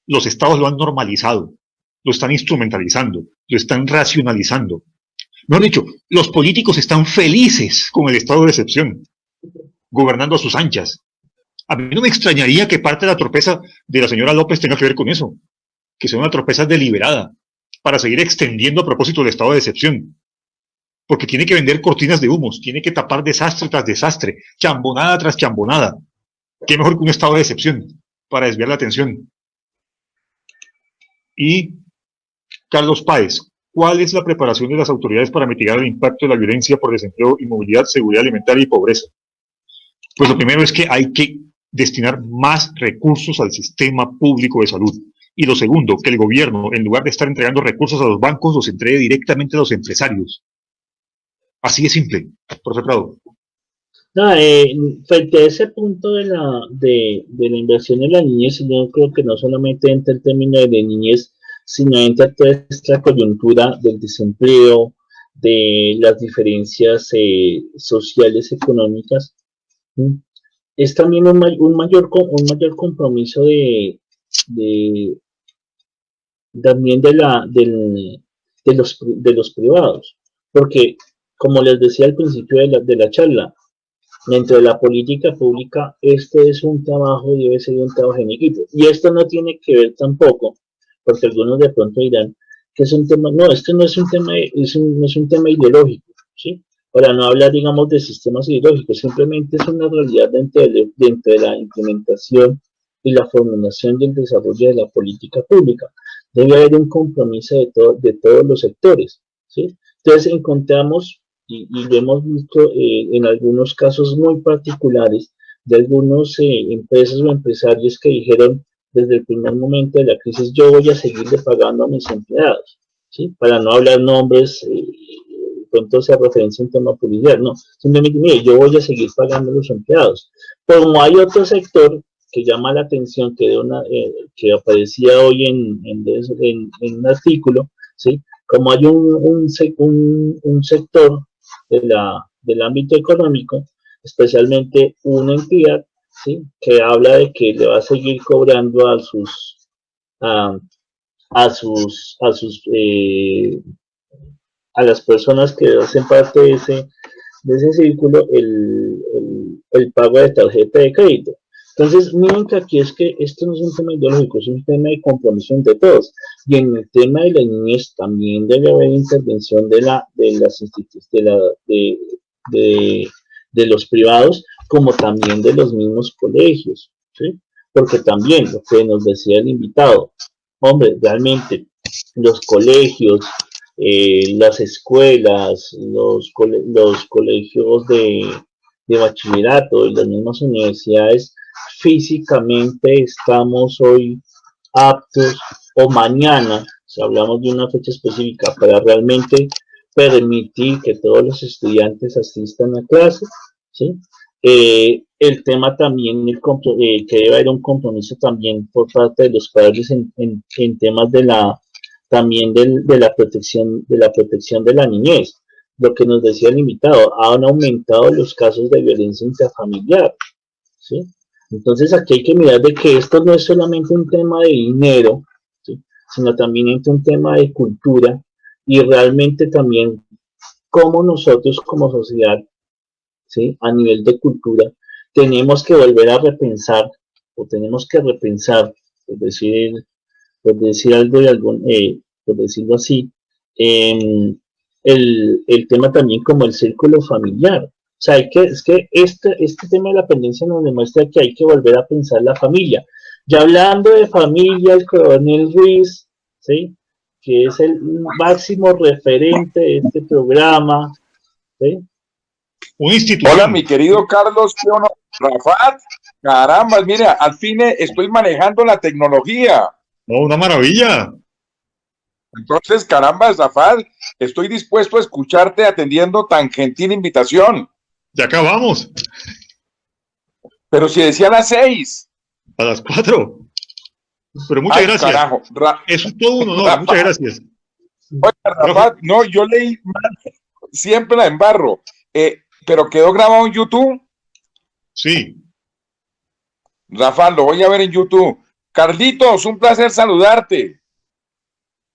Los estados lo han normalizado, lo están instrumentalizando, lo están racionalizando. Mejor dicho, los políticos están felices con el estado de excepción, gobernando a sus anchas. A mí no me extrañaría que parte de la torpeza de la señora López tenga que ver con eso, que sea una torpeza deliberada, para seguir extendiendo a propósito del estado de excepción. Porque tiene que vender cortinas de humos, tiene que tapar desastre tras desastre, chambonada tras chambonada. ¿Qué mejor que un estado de excepción para desviar la atención? Y Carlos Páez, ¿cuál es la preparación de las autoridades para mitigar el impacto de la violencia por desempleo, inmovilidad, seguridad alimentaria y pobreza? Pues lo primero es que hay que destinar más recursos al sistema público de salud. Y lo segundo, que el gobierno, en lugar de estar entregando recursos a los bancos, los entregue directamente a los empresarios. Así de simple, profesor Prado. Frente a ese punto de la inversión en la niñez, yo creo que no solamente entra el término de niñez, sino entra toda esta coyuntura del desempleo, de las diferencias sociales, económicas. Es también un mayor compromiso también de los privados, porque como les decía al principio de la charla, dentro de la política pública, este es un trabajo, debe ser un trabajo en equipo. Y esto no tiene que ver tampoco, porque algunos de pronto dirán que es un tema, no, esto no es un tema, no es un tema ideológico, ¿sí? Para no hablar, digamos, de sistemas ideológicos, simplemente es una realidad dentro de la implementación y la formulación y el desarrollo de la política pública. Debe haber un compromiso de todos los sectores, ¿sí? Entonces encontramos y lo hemos visto en algunos casos muy particulares de algunas empresas o empresarios que dijeron desde el primer momento de la crisis, yo voy a seguirle pagando a mis empleados, ¿sí? Para no hablar nombres, pronto se referencia a un tema policial, no, simplemente, mire, yo voy a seguir pagando a los empleados. Pero como hay otro sector que llama la atención, que aparecía hoy en un artículo, ¿sí? Como hay un sector del ámbito económico, especialmente una entidad, ¿sí? Que habla de que le va a seguir cobrando a las personas que hacen parte de ese círculo el pago de tarjeta de crédito. Entonces, miren que aquí es que esto no es un tema ideológico, es un tema de compromiso entre todos. Y en el tema de la niñez también debe haber intervención de las instituciones, de los privados, como también de los mismos colegios, ¿sí? Porque también, lo que nos decía el invitado, hombre, realmente los colegios, las escuelas, los colegios de bachillerato y las mismas universidades, físicamente estamos hoy aptos, o mañana, si hablamos de una fecha específica, para realmente permitir que todos los estudiantes asistan a clase, ¿sí? El tema también, que debe haber un compromiso también por parte de los padres en temas también de la protección de la niñez. Lo que nos decía el invitado, han aumentado los casos de violencia intrafamiliar, ¿sí? Entonces aquí hay que mirar de que esto no es solamente un tema de dinero, ¿sí? Sino también es un tema de cultura y realmente también cómo nosotros como sociedad, ¿sí? A nivel de cultura, tenemos que volver a repensar, o tenemos que repensar, por decir algo por decirlo así, el tema también como el círculo familiar. O sea, es que este tema de la pendencia nos demuestra que hay que volver a pensar la familia. Ya hablando de familia, el coronel Ruiz, ¿sí?, que es el máximo referente de este programa, ¿sí? Una institución. Hola, mi querido Carlos, ¿sí o no? Rafat, caramba, mira, al fin estoy manejando la tecnología. No, una maravilla. Entonces, caramba, Rafat, estoy dispuesto a escucharte atendiendo tan gentil invitación. Ya acabamos. Pero si decía a las 6. A las 4. Pero muchas gracias. Carajo. Eso es todo un honor. Muchas gracias. Oye, Rafat, no, yo leí mal. Siempre la embarro. Pero quedó grabado en YouTube. Sí. Rafa, lo voy a ver en YouTube. Carlitos, un placer saludarte.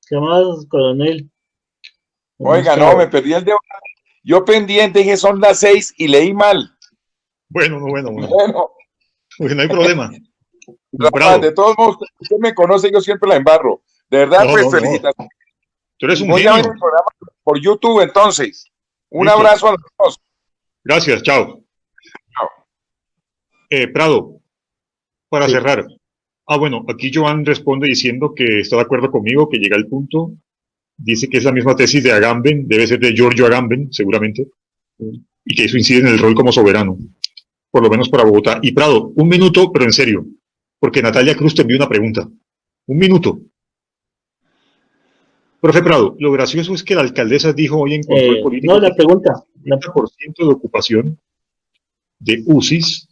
¿Qué más, coronel? Oiga, no, me perdí el debate. Yo pendiente, dije son las 6 y leí mal. Bueno. Bueno. Pues no hay problema. Rafa, de todos modos, usted me conoce, yo siempre la embarro. De verdad, No, pues no. felicitaciones. Tú eres un Voy a ver genio. el programa por YouTube entonces. Un Listo. abrazo a los dos. Gracias, chao. Prado, para Sí. cerrar. Bueno, aquí Joan responde diciendo que está de acuerdo conmigo, que llega al punto. Dice que es la misma tesis de Agamben, debe ser de Giorgio Agamben, seguramente, y que eso incide en el rol como soberano, por lo menos para Bogotá. Y Prado, un minuto, pero en serio, porque Natalia Cruz te envió una pregunta. Un minuto. Profe Prado, lo gracioso es que la alcaldesa dijo hoy en Control Político No, la pregunta. que el 30% de ocupación de UCIs,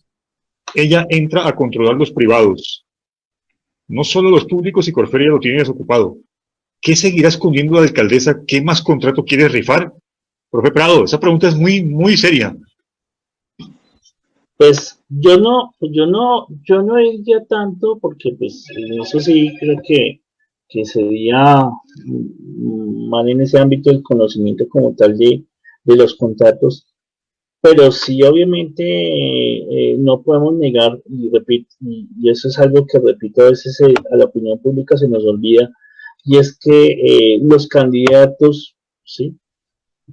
ella entra a controlar los privados. No solo los públicos y Corferia lo tiene desocupado. ¿Qué seguirá escondiendo la alcaldesa? ¿Qué más contrato quiere rifar? Profe Prado, esa pregunta es muy, muy seria. Pues yo no iría tanto porque pues en eso sí creo que sería mal en ese ámbito del conocimiento como tal de los contratos, pero sí obviamente no podemos negar, y repito, y eso es algo que repito a veces a la opinión pública se nos olvida, y es que los candidatos, ¿sí?,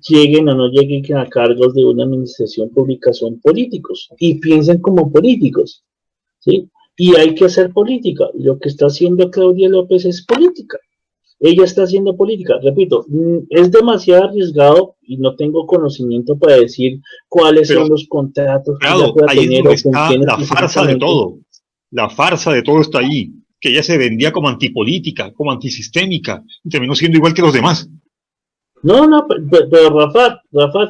lleguen o no lleguen a cargos de una administración pública son políticos y piensen como políticos, ¿sí? Y hay que hacer política. Lo que está haciendo Claudia López es política. Ella está haciendo política. Repito, es demasiado arriesgado y no tengo conocimiento para decir cuáles son los contratos que ella pueda ahí es tener donde o con está quiénes la farsa de todo. La farsa de todo está ahí. Que ella se vendía como antipolítica, como antisistémica, y terminó siendo igual que los demás. No, pero Rafa,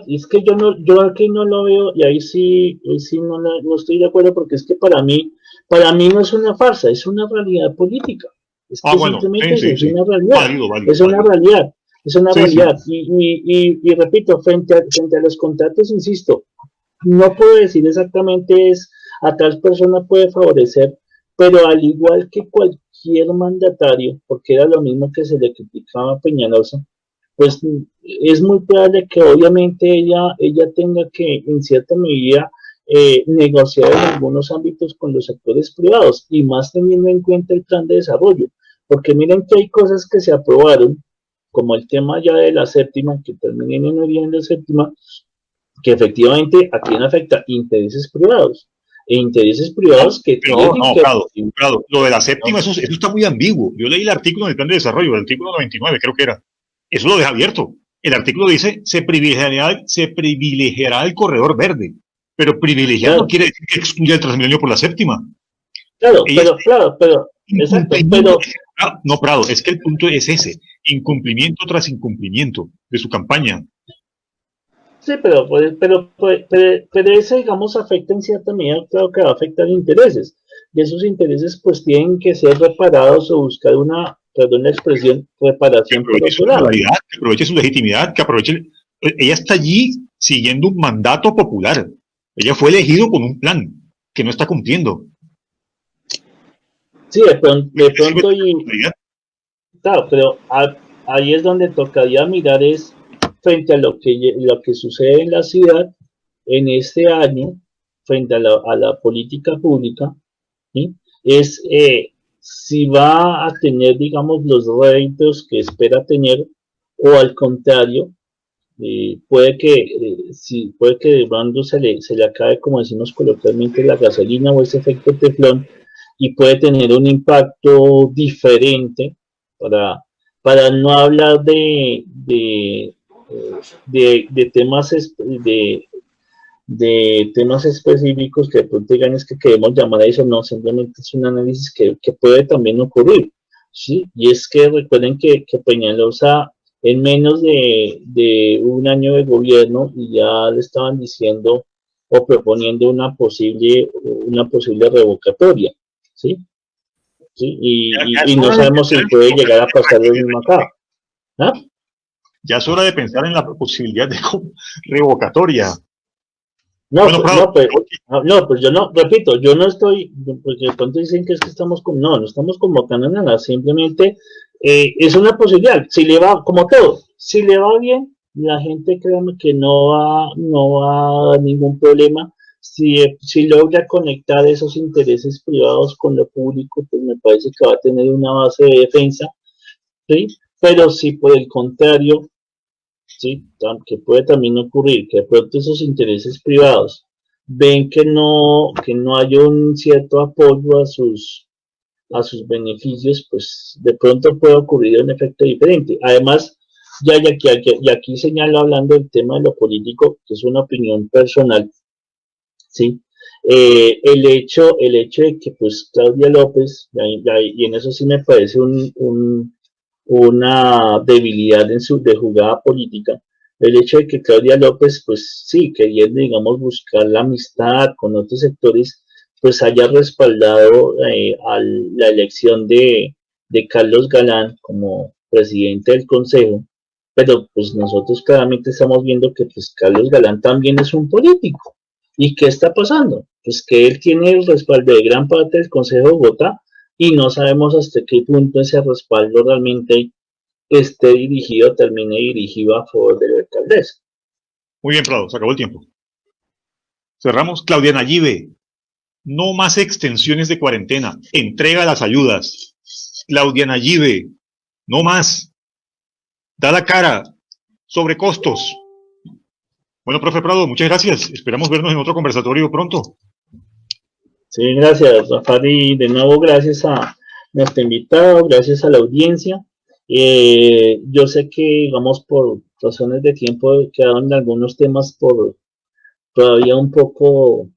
es que yo aquí no lo veo y ahí sí no estoy de acuerdo porque es que para mí no es una farsa, es una realidad política. Es que Bueno, simplemente sí. Es una realidad. Válido. Es una realidad. Sí. Y repito, frente a los contratos, insisto, no puedo decir exactamente a tal persona puede favorecer, pero al igual que cualquier mandatario, porque era lo mismo que se le criticaba a Peñalosa, pues es muy probable que obviamente ella tenga que en cierta medida negociar en algunos ámbitos con los sectores privados y más teniendo en cuenta el plan de desarrollo, porque miren que hay cosas que se aprobaron, como el tema ya de la séptima, que terminen en origen de séptima, que efectivamente a quién afecta intereses privados que Prado, lo de la séptima, eso está muy ambiguo. Yo leí el artículo del plan de desarrollo, el artículo 99, creo que era. Eso lo deja abierto. El artículo dice, se privilegiará el corredor verde, pero privilegiar no quiere decir que excluya el Transmilenio por la séptima. Claro, exacto, pero... No, Prado, es que el punto es ese, incumplimiento tras incumplimiento de su campaña. Sí, pero eso, digamos, afecta en cierta medida, claro que va a afectar intereses, y esos intereses pues tienen que ser reparados o buscar perdón la expresión, reparación por otro lado. Que aproveche su legitimidad, ella está allí siguiendo un mandato popular, ella fue elegida con un plan que no está cumpliendo. Sí, de pronto claro, pero ahí es donde tocaría mirar frente a lo que sucede en la ciudad en este año, frente a la política pública, ¿sí? Es si va a tener, digamos, los réditos que espera tener, o al contrario, puede que de pronto se le acabe, como decimos coloquialmente, la gasolina o ese efecto teflón, y puede tener un impacto diferente para no hablar de temas de temas específicos que de pronto digan es que queremos llamar a eso, no, simplemente es un análisis que puede también ocurrir, ¿sí? Y es que recuerden que Peñalosa en menos de un año de gobierno y ya le estaban diciendo o proponiendo una posible revocatoria, ¿sí? ¿Sí? Y no sabemos si puede llegar a pasar lo mismo acá. ¿Ah? Ya es hora de pensar en la posibilidad de revocatoria. No, bueno, pues yo no, repito, yo no estoy, porque de pronto dicen que es que no estamos convocando nada, simplemente es una posibilidad, si le va, como todo, si le va bien, la gente créanme que no va a dar ningún problema, si logra conectar esos intereses privados con lo público, pues me parece que va a tener una base de defensa, ¿sí? Pero si por el contrario, ¿sí? Que puede también ocurrir, que de pronto esos intereses privados ven que no hay un cierto apoyo a sus beneficios, pues de pronto puede ocurrir un efecto diferente. Además, y aquí señalo hablando del tema de lo político, que es una opinión personal, ¿sí? El hecho de que pues Claudia López, y en eso sí me parece una debilidad de jugada política, el hecho de que Claudia López, pues sí, queriendo, digamos, buscar la amistad con otros sectores, pues haya respaldado a la elección de Carlos Galán como presidente del Consejo, pero pues nosotros claramente estamos viendo que pues Carlos Galán también es un político. ¿Y qué está pasando? Pues que él tiene el respaldo de gran parte del Consejo de Bogotá y no sabemos hasta qué punto ese respaldo realmente esté dirigido, termine dirigido a favor de la alcaldesa. Muy bien, Prado, se acabó el tiempo. Cerramos. Claudia Nayibe, no más extensiones de cuarentena, entrega las ayudas. Claudia Nayibe, no más. Da la cara sobre costos. Bueno, profe Prado, muchas gracias. Esperamos vernos en otro conversatorio pronto. Sí, gracias, Rafael, y de nuevo gracias a nuestro invitado, gracias a la audiencia. Yo sé que, digamos, por razones de tiempo quedaron algunos temas por todavía un poco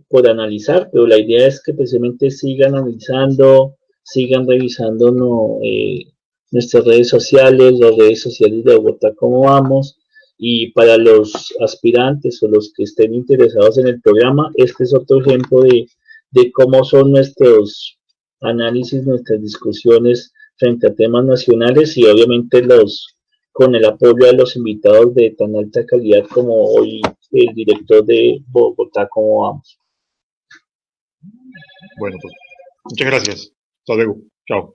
por analizar, pero la idea es que precisamente sigan analizando, sigan revisando nuestras redes sociales, las redes sociales de Bogotá, cómo vamos. Y para los aspirantes o los que estén interesados en el programa, este es otro ejemplo de cómo son nuestros análisis, nuestras discusiones frente a temas nacionales y obviamente con el apoyo de los invitados de tan alta calidad como hoy el director de Bogotá, ¿cómo vamos? Bueno, pues muchas gracias. Hasta luego. Chao.